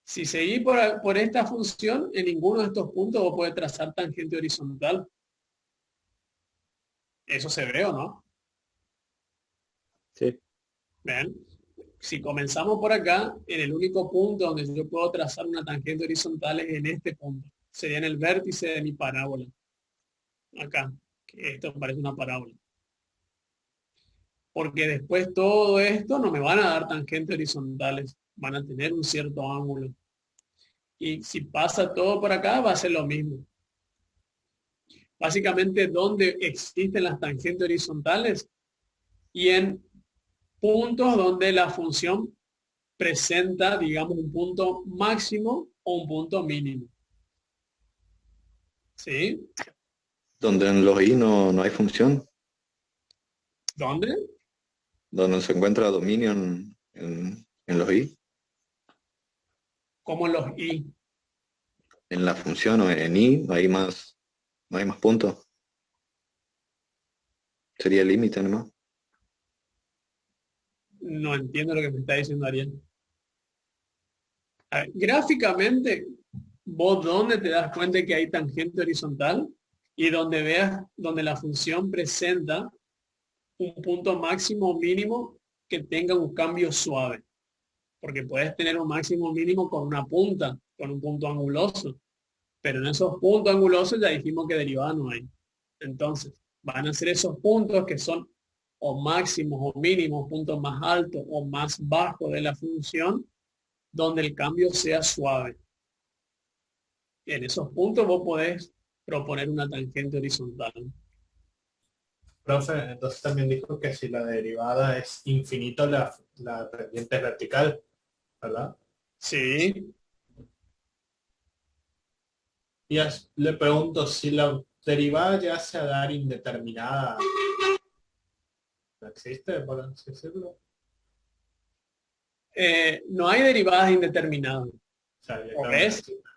Si seguís por esta función, en ninguno de estos puntos vos podés trazar tangente horizontal. Eso se ve, ¿o no? Sí. ¿Ven? Si comenzamos por acá, en el único punto donde yo puedo trazar una tangente horizontal es en este punto. Sería en el vértice de mi parábola. Acá, que esto parece una parábola. Porque después todo esto no me van a dar tangentes horizontales. Van a tener un cierto ángulo. Y si pasa todo por acá, va a ser lo mismo. Básicamente, donde existen las tangentes horizontales y en puntos donde la función presenta, digamos, un punto máximo o un punto mínimo. ¿Sí? Donde en los i no hay función. ¿Dónde? Donde se encuentra dominio en los i. Como los i. En la función o en i no hay más puntos. Sería el límite nomás. No entiendo lo que me está diciendo Ariel. A ver, gráficamente, vos dónde te das cuenta que hay tangente horizontal y donde veas donde la función presenta un punto máximo o mínimo que tenga un cambio suave. Porque puedes tener un máximo o mínimo con una punta, con un punto anguloso. Pero en esos puntos angulosos ya dijimos que derivada no hay. Entonces, van a ser esos puntos que son o máximos o mínimos, puntos más altos o más bajos de la función, donde el cambio sea suave. Y en esos puntos vos podés proponer una tangente horizontal. Profe, entonces también dijo que si la derivada es infinito, la pendiente es vertical, ¿verdad? Sí. Y le pregunto, si la derivada ya se a dar indeterminada, ¿no existe, por así decirlo? No hay derivadas indeterminadas. O sea,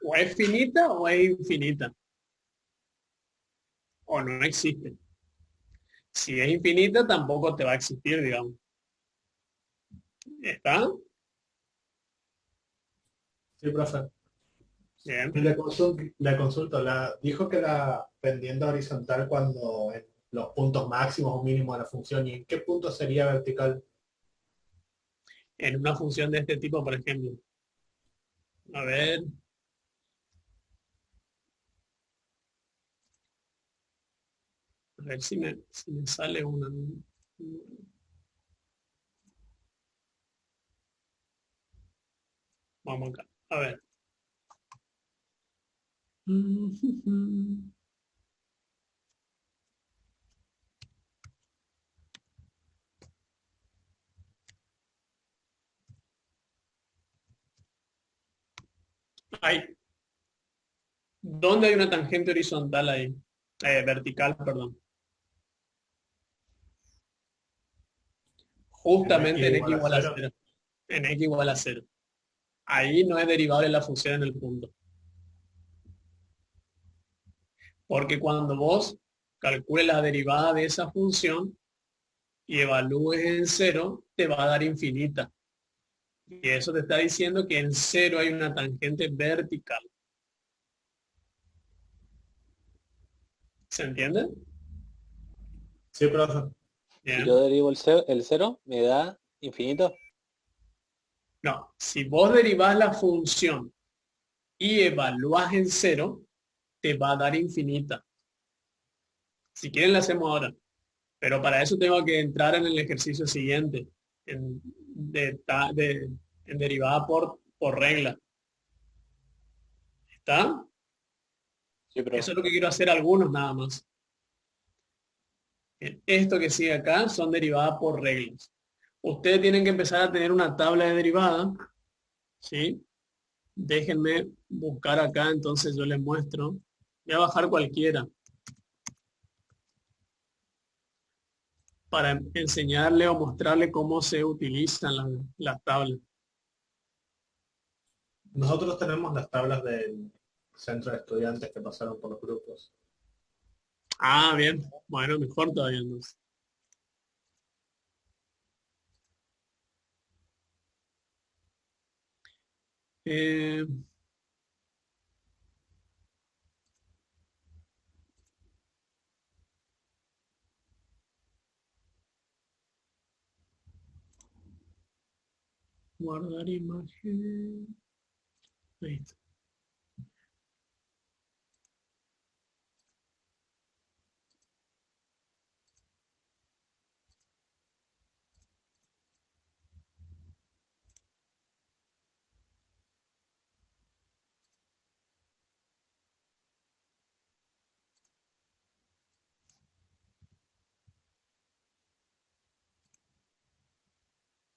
O es finita o es infinita. O no existe. Si es infinita, tampoco te va a existir, digamos. ¿Está? Sí, profe. Bien. Y le consulto, dijo que la pendiente horizontal cuando en los puntos máximos o mínimos de la función, ¿y en qué punto sería vertical? En una función de este tipo, por ejemplo. A ver. A ver si me sale una. Vamos acá. A ver. Ahí. ¿Dónde hay una tangente horizontal ahí? Vertical, perdón. Justamente en x igual a 0. En x igual a 0. Ahí no es derivable la función en el punto. Porque cuando vos calcules la derivada de esa función y evalúes en 0, te va a dar infinita. Y eso te está diciendo que en 0 hay una tangente vertical. ¿Se entiende? Sí, profe. Si yo derivo el 0, me da infinito. No, si vos derivás la función y evalúas en 0, te va a dar infinita. Si quieren la hacemos ahora. Pero para eso tengo que entrar en el ejercicio siguiente, en derivada por regla. ¿Está? Sí, Eso es lo que quiero hacer algunos nada más. Bien, esto que sigue acá son derivadas por reglas. Ustedes tienen que empezar a tener una tabla de derivadas, ¿sí? Déjenme buscar acá, entonces yo les muestro. Voy a bajar cualquiera para enseñarle o mostrarle cómo se utilizan las tablas. Nosotros tenemos las tablas del centro de estudiantes que pasaron por los grupos. Ah, bien. Bueno, mejor todavía entonces. Eh, guardar imagen. Ahí está.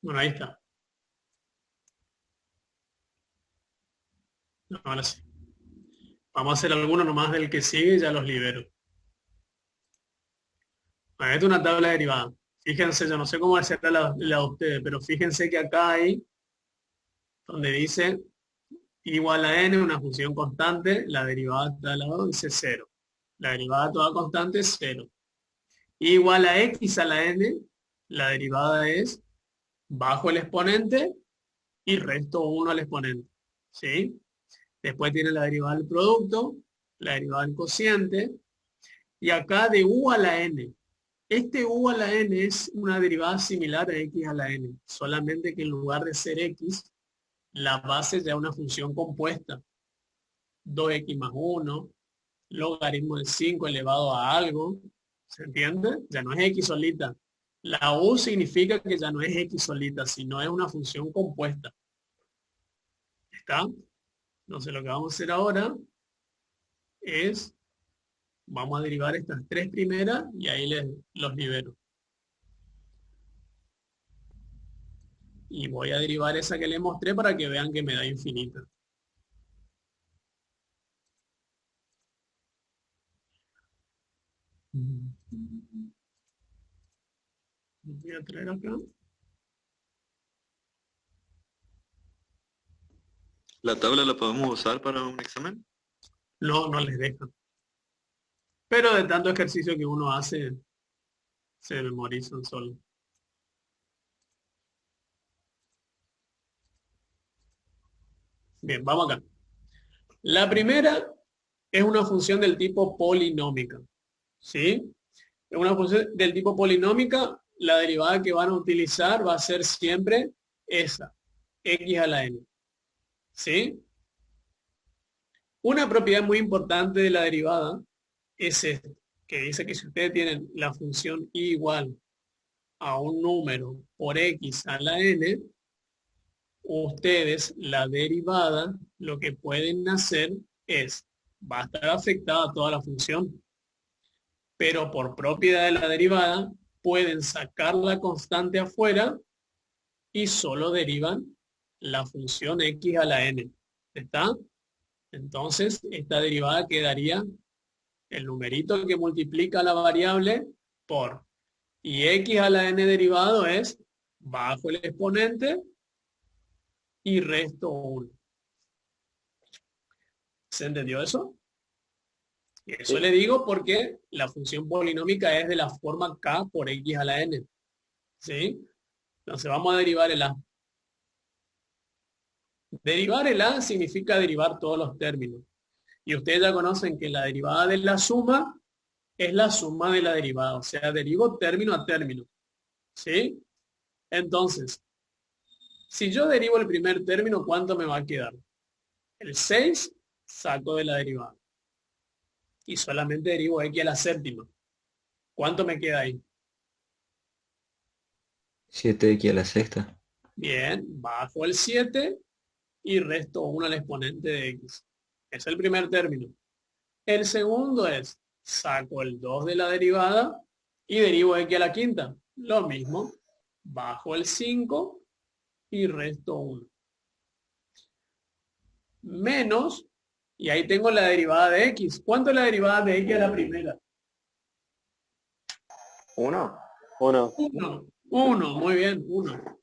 Bueno, ahí está. Ahora sí. Vamos a hacer alguno nomás del que sigue y ya los libero. Bueno, esta es una tabla derivada. Fíjense, yo no sé cómo hacer la de ustedes, pero fíjense que acá hay donde dice igual a n, una función constante, la derivada está al lado, dice 0. La derivada toda constante es 0. Igual a x a la n, la derivada es bajo el exponente y resto 1 al exponente. ¿Sí? Después tiene la derivada del producto, la derivada del cociente, y acá de u a la n. Este u a la n es una derivada similar a x a la n, solamente que en lugar de ser x, la base ya es una función compuesta. 2x más 1, logaritmo de 5 elevado a algo, ¿se entiende? Ya no es x solita. La u significa que ya no es x solita, sino es una función compuesta. ¿Está? Entonces lo que vamos a hacer ahora es, vamos a derivar estas tres primeras y ahí los libero. Y voy a derivar esa que les mostré para que vean que me da infinita. Voy a traer acá. ¿La tabla la podemos usar para un examen? No, no les deja. Pero de tanto ejercicio que uno hace, se memorizan solo. Bien, vamos acá. La primera es una función del tipo polinómica. ¿Sí? Es una función del tipo polinómica, la derivada que van a utilizar va a ser siempre esa, x a la n. ¿Sí? Una propiedad muy importante de la derivada es esta, que dice que si ustedes tienen la función y igual a un número por x a la n, ustedes la derivada lo que pueden hacer es, va a estar afectada a toda la función, pero por propiedad de la derivada pueden sacar la constante afuera y solo derivan la función x a la n. ¿Está? Entonces, esta derivada quedaría el numerito que multiplica la variable por, y x a la n derivado es bajo el exponente y resto 1. ¿Se entendió eso? Y eso Sí. le digo porque la función polinómica es de la forma k por x a la n. ¿Sí? Entonces vamos a derivar el a. Derivar el a significa derivar todos los términos. Y ustedes ya conocen que la derivada de la suma es la suma de la derivada. O sea, derivo término a término. ¿Sí? Entonces, si yo derivo el primer término, ¿cuánto me va a quedar? El 6 saco de la derivada. Y solamente derivo x a la séptima. ¿Cuánto me queda ahí? 7x a la sexta. Bien, bajo el 7 y resto 1 al exponente de x. Es el primer término. El segundo es, saco el 2 de la derivada Y derivo x a la quinta. Lo mismo. Bajo el 5 y resto 1. Menos, y ahí tengo la derivada de x. ¿Cuánto es la derivada de x a la primera? 1. 1. 1, muy bien, 1.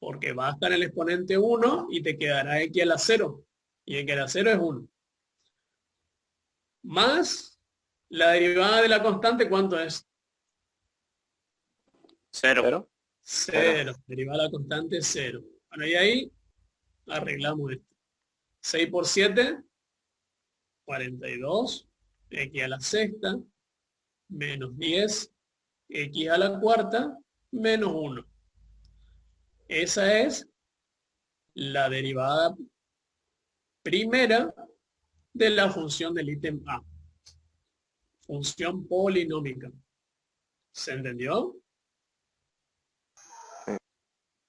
Porque va a estar el exponente 1 y te quedará x a la 0. Y x a la 0 es 1. Más la derivada de la constante, ¿cuánto es? 0. 0. Derivada de la constante es 0. Bueno, y ahí arreglamos esto. 6 por 7, 42. X a la sexta, menos 10. X a la cuarta, menos 1. Esa es la derivada primera de la función del ítem A. Función polinómica. ¿Se entendió?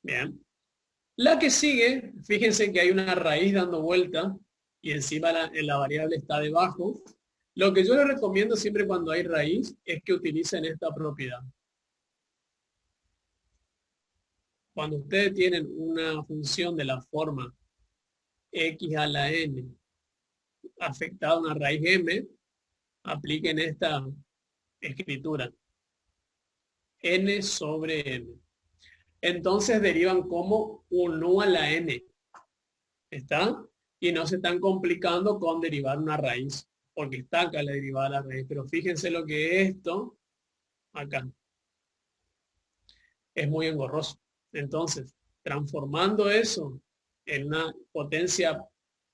Bien. La que sigue, fíjense que hay una raíz dando vuelta y encima la variable está debajo. Lo que yo les recomiendo siempre cuando hay raíz es que utilicen esta propiedad. Cuando ustedes tienen una función de la forma x a la n afectada a una raíz m, apliquen esta escritura. N sobre n. Entonces derivan como 1 a la n. ¿Está? Y no se están complicando con derivar una raíz, porque está acá la derivada de la raíz. Pero fíjense lo que es esto acá. Es muy engorroso. Entonces, transformando eso en una potencia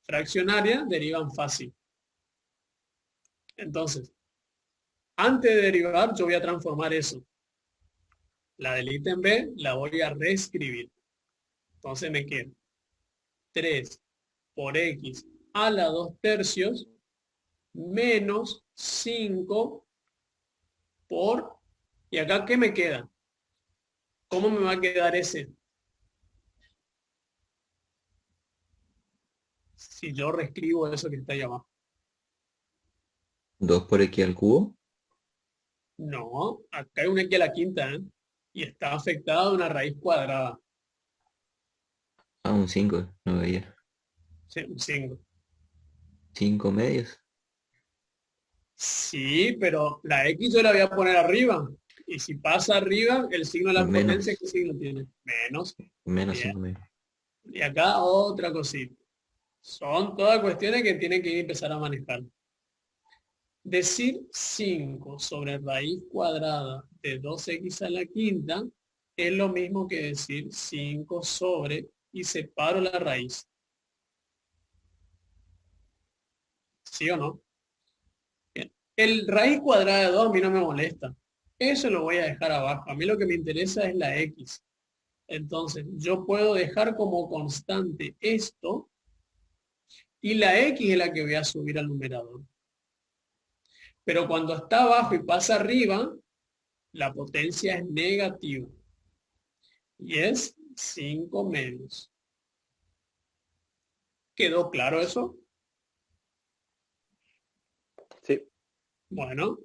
fraccionaria, derivan fácil. Entonces, antes de derivar, yo voy a transformar eso. La del ítem B la voy a reescribir. Entonces me queda 3 por x a la 2/3 menos 5 por... ¿Y acá qué me queda? ¿Cómo me va a quedar ese? Si yo reescribo eso que está ahí abajo. 2 por x al cubo. No, acá hay un x a la quinta, ¿eh? Y está afectada a una raíz cuadrada. Ah, un 5, no veía. Sí, un 5. 5 medios. Sí, pero la x yo la voy a poner arriba. Y si pasa arriba, el signo de la Menos. potencia, ¿qué signo tiene? Menos. Menos Bien. 5 medios. Y acá otra cosita. Son todas cuestiones que tienen que empezar a manejar. Decir 5 sobre raíz cuadrada de 2x a la quinta es lo mismo que decir 5 sobre y separo la raíz. ¿Sí o no? Bien. El raíz cuadrada de 2 a mí no me molesta. Eso lo voy a dejar abajo. A mí lo que me interesa es la x. Entonces, yo puedo dejar como constante esto y la x es la que voy a subir al numerador. Pero cuando está abajo y pasa arriba, la potencia es negativa. Y es 5 medios. ¿Quedó claro eso? Sí. Bueno.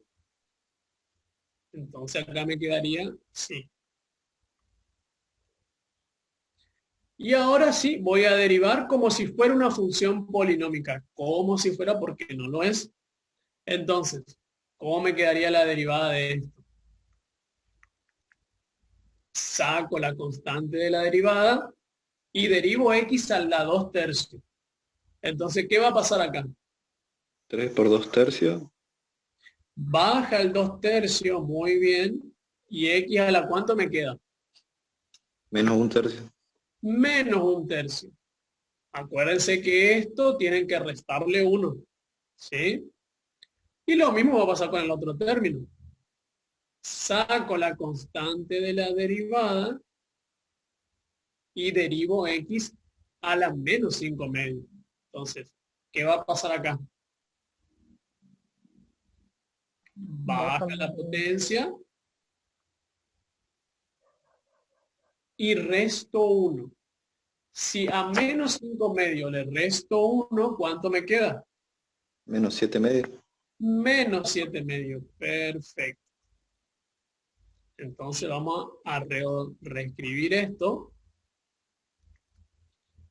Entonces acá me quedaría sí. Y ahora sí, voy a derivar como si fuera una función polinómica. Como si fuera, porque no lo es. Entonces, ¿cómo me quedaría la derivada de esto? Saco la constante de la derivada y derivo x a la 2/3. Entonces, ¿qué va a pasar acá? 3 por 2/3. Baja el 2/3, muy bien. ¿Y x a la cuánto me queda? Menos 1/3. Menos 1/3. Acuérdense que esto tienen que restarle 1. ¿Sí? Y lo mismo va a pasar con el otro término. Saco la constante de la derivada y derivo x a la menos 5 medios. Entonces, ¿qué va a pasar acá? Baja la potencia y resto 1. Si a menos 5 medios le resto 1, ¿cuánto me queda? Menos 7 medios. Menos 7 medios. Perfecto. Entonces vamos a reescribir esto.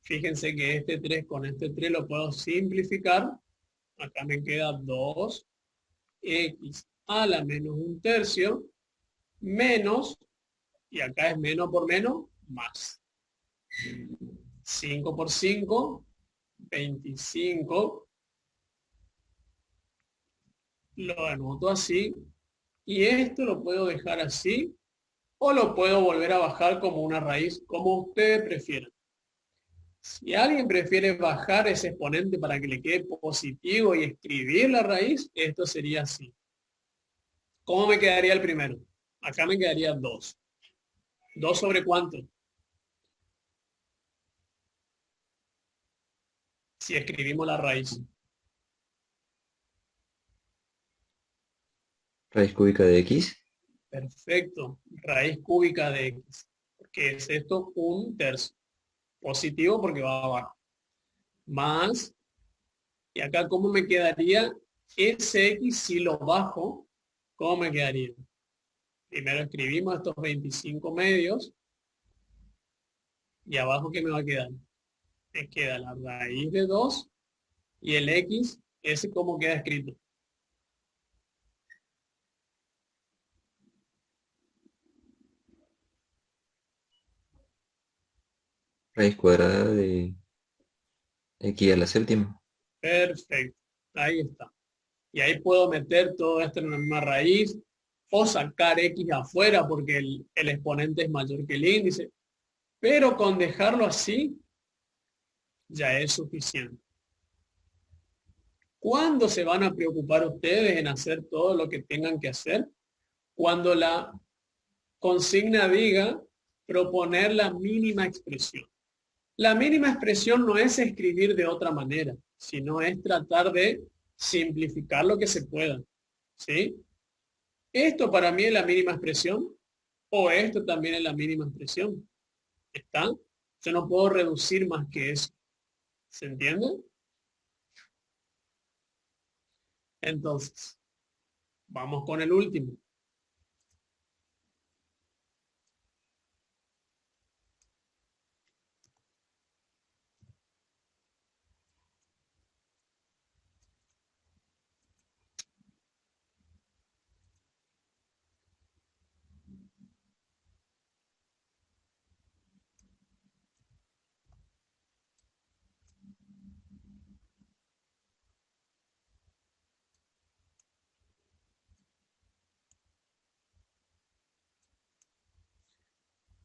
Fíjense que este 3 con este 3 lo puedo simplificar. Acá me queda 2x a la menos 1/3 menos, y acá es menos por menos, más. 5 por 5, 25. Lo anoto así. Y esto lo puedo dejar así, o lo puedo volver a bajar como una raíz, como ustedes prefieran. Si alguien prefiere bajar ese exponente para que le quede positivo y escribir la raíz, esto sería así. ¿Cómo me quedaría el primero? Acá me quedaría 2. ¿2 sobre cuánto? Si escribimos la raíz. Raíz cúbica de x. Perfecto. Raíz cúbica de x. ¿Qué es esto? 1/3. Positivo porque va abajo. Más. Y acá, ¿cómo me quedaría ese x si lo bajo? ¿Cómo me quedaría? Primero escribimos estos 25 medios. Y abajo, ¿qué me va a quedar? Me queda la raíz de 2 y el x, ese cómo queda escrito. Raíz cuadrada de x a la séptima. Perfecto, ahí está. Y ahí puedo meter todo esto en una misma raíz o sacar x afuera porque el exponente es mayor que el índice. Pero con dejarlo así ya es suficiente. ¿Cuándo se van a preocupar ustedes en hacer todo lo que tengan que hacer? Cuando la consigna diga proponer la mínima expresión. La mínima expresión no es escribir de otra manera, sino es tratar de simplificar lo que se pueda. ¿Sí? Esto para mí es la mínima expresión, o esto también es la mínima expresión. ¿Está? Yo no puedo reducir más que eso. ¿Se entiende? Entonces, vamos con el último.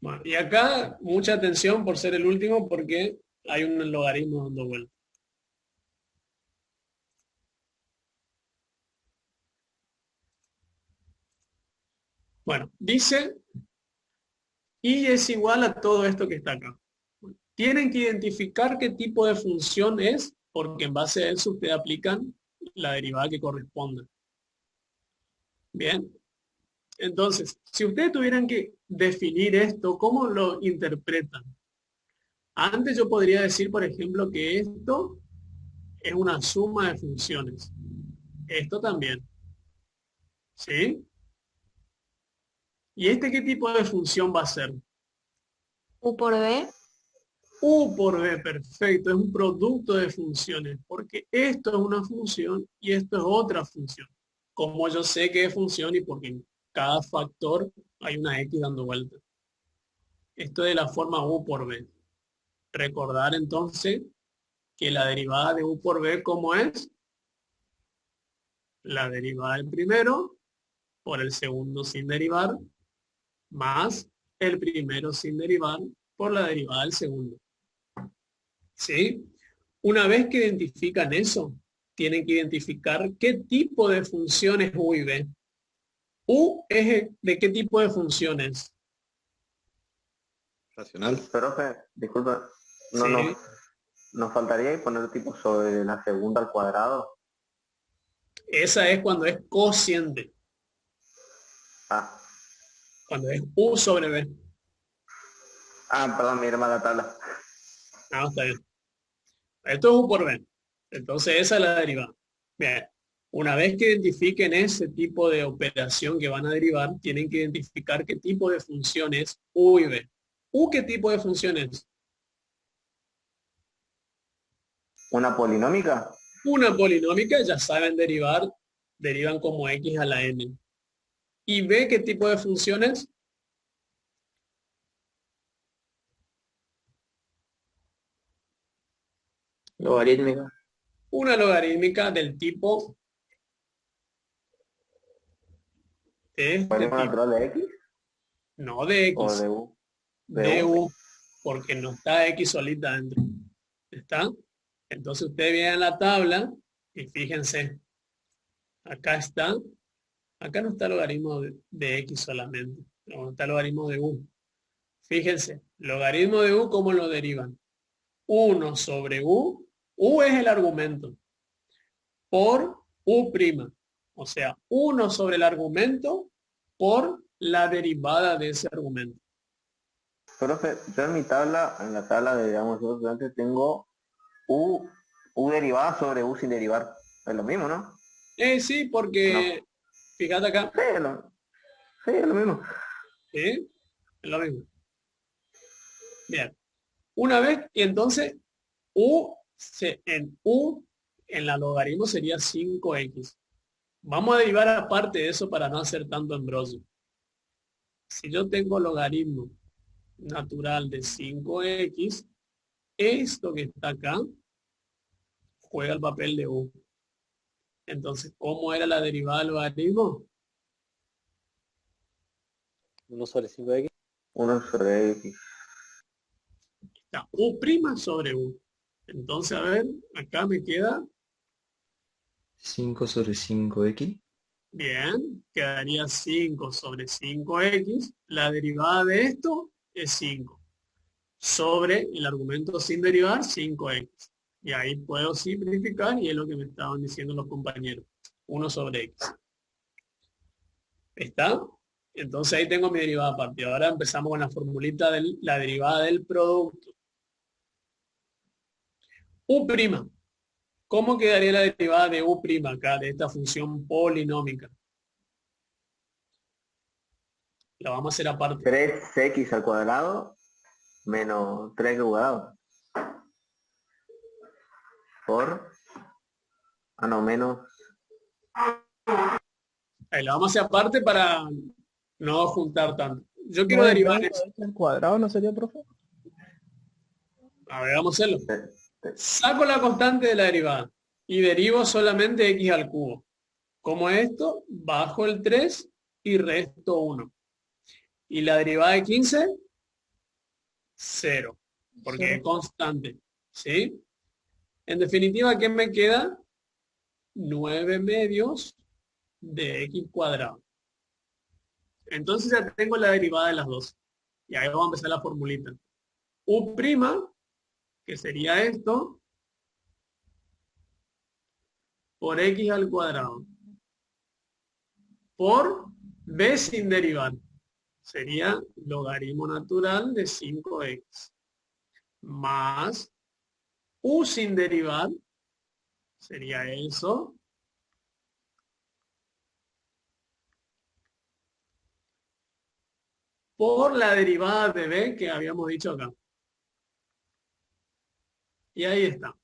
Bueno, y acá mucha atención por ser el último porque hay un logaritmo dando vuelta. Bueno, dice y es igual a todo esto que está acá. Tienen que identificar qué tipo de función es, porque en base a eso ustedes aplican la derivada que corresponda. Bien. Entonces, si ustedes tuvieran que definir esto, ¿cómo lo interpretan? Antes yo podría decir, por ejemplo, que esto es una suma de funciones. Esto también. ¿Sí? ¿Y este qué tipo de función va a ser? U por B. U por B, perfecto. Es un producto de funciones, porque esto es una función y esto es otra función. Como yo sé que es función y porque en cada factor hay una X dando vuelta. Esto es de la forma U por B. Recordar entonces que la derivada de U por B, ¿cómo es? La derivada del primero por el segundo sin derivar, más el primero sin derivar por la derivada del segundo. ¿Sí? Una vez que identifican eso, tienen que identificar qué tipo de función es U y B. U es de qué tipo de funciones. Racional. Profe, disculpa, no, Sí. nos faltaría poner tipo sobre la segunda al cuadrado. Esa es cuando es cociente. Ah, Cuando es U sobre B. perdón, mira mal la tabla. Ah, está bien. Esto es U por B. Entonces esa es la derivada. Bien. Una vez que identifiquen ese tipo de operación que van a derivar, tienen que identificar qué tipo de función es U y B. ¿U qué tipo de función es? ¿Una polinómica? Una polinómica, ya saben derivar, derivan como X a la N. ¿Y B qué tipo de funciones? Logarítmica. Una logarítmica del tipo de este ¿Logaritmo tipo. natural de X? No de ¿O X, de U? de U, porque no está X solita dentro. ¿Está? Entonces ustedes vienen a la tabla y fíjense, acá está, acá no está el logaritmo de X solamente, no está el logaritmo de U. Fíjense, logaritmo de U, ¿cómo lo derivan? 1 sobre U, U es el argumento, por U', o sea, 1 sobre el argumento por la derivada de ese argumento. Profe, yo en mi tabla, en la tabla de, digamos, yo estudiante tengo U derivada sobre U sin derivar. Es lo mismo, ¿no? Sí, porque, fíjate acá. Sí, es lo mismo. ¿Sí? Es lo mismo. Bien. Una vez, y entonces, U, en la logaritmo sería 5x. Vamos a derivar aparte de eso para no hacer tanto embrollo. Si yo tengo logaritmo natural de 5x, esto que está acá juega el papel de U. Entonces, ¿cómo era la derivada del logaritmo? 1 sobre 5x. 1 sobre X. Está U' sobre U. Entonces, a ver, acá me queda 5 sobre 5x. bien, quedaría 5 sobre 5x. La derivada de esto es 5. Sobre el argumento sin derivar, 5x. Y ahí puedo simplificar y es lo que me estaban diciendo los compañeros. 1 sobre x. ¿Está? Entonces ahí tengo mi derivada aparte. Ahora empezamos con la formulita de la derivada del producto. U'. ¿Cómo quedaría la derivada de U' acá, de esta función polinómica? La vamos a hacer aparte. 3x al cuadrado menos 3 al cuadrado. Por... Ah, no, menos... Ahí la vamos a hacer aparte para no juntar tanto. Yo quiero No es derivar menos eso. x al cuadrado, ¿no sería, profe? A ver, vamos a hacerlo. Saco la constante de la derivada y derivo solamente x al cubo. Como esto, bajo el 3 y resto 1. Y la derivada de 15, 0, porque es 0. constante. ¿Sí? En definitiva, ¿qué me queda? 9 medios de x cuadrado. Entonces ya tengo la derivada de las dos. Y ahí vamos a empezar la formulita. U', que sería esto, por x al cuadrado. Por b sin derivar. Sería logaritmo natural de 5x. Más u sin derivar. Sería eso. Por la derivada de b que habíamos dicho acá. Y ahí está.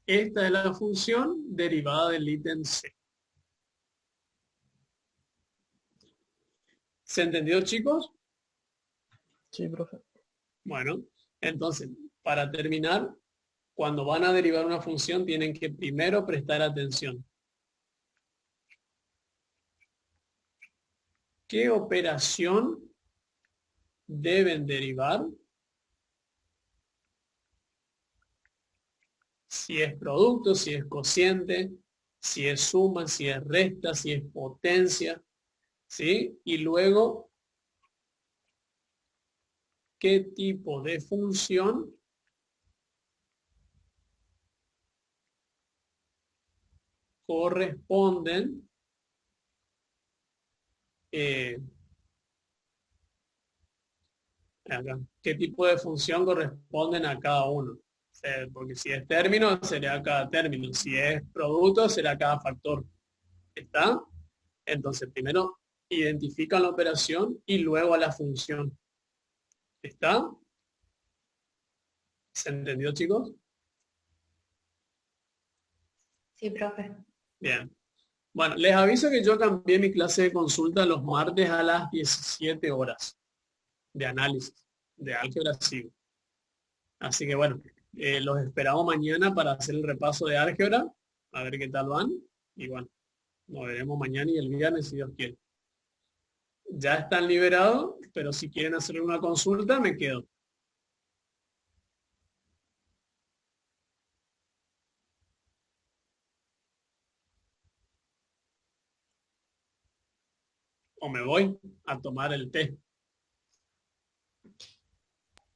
Esta es la función derivada del ítem C. ¿Se entendió, chicos? Sí, profe. Bueno, entonces, para terminar, cuando van a derivar una función tienen que primero prestar atención. ¿Qué operación deben derivar? Si es producto, si es cociente, si es suma, si es resta, si es potencia, ¿sí? Y luego, ¿qué tipo de función corresponden acá? ¿Qué tipo de función corresponden a cada uno? Porque si es término, será cada término. Si es producto, será cada factor. ¿Está? Entonces, primero identifican la operación y luego a la función. ¿Está? ¿Se entendió, chicos? Sí, profe. Bien. Bueno, les aviso que yo cambié mi clase de consulta los martes a las 17 horas de análisis de álgebra SIG. Así que bueno, los esperamos mañana para hacer el repaso de álgebra, a ver qué tal van. Y bueno, nos veremos mañana y el viernes si Dios quiere. Ya están liberados, pero si quieren hacer una consulta, me quedo. O me voy a tomar el té.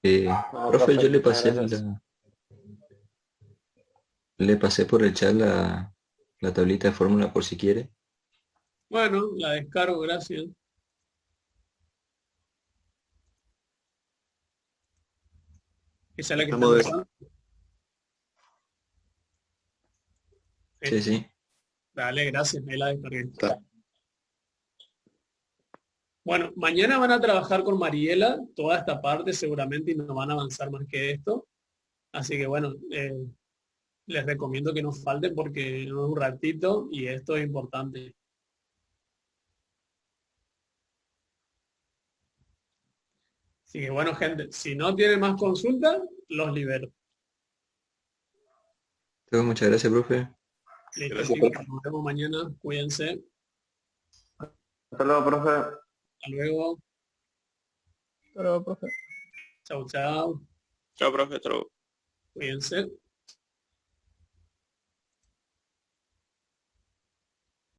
Profe, yo le pasé gracias. le pasé por el chat la tablita de fórmula por si quiere. Bueno, la descargo, gracias. Esa es la que están usando. Sí, sí. Dale, gracias, me la descargué. Bueno, mañana van a trabajar con Mariela toda esta parte seguramente y no van a avanzar más que esto. Así que bueno, les recomiendo que no falten porque no es un ratito y esto es importante. Así que bueno, gente, si no tienen más consultas, los libero. Muchas gracias, profe. Listo, chicos, nos vemos mañana. Cuídense. Hasta luego, profe. Hasta luego. Hasta luego, profe. Chau, chau. Chao, profe. Hasta luego. Cuídense.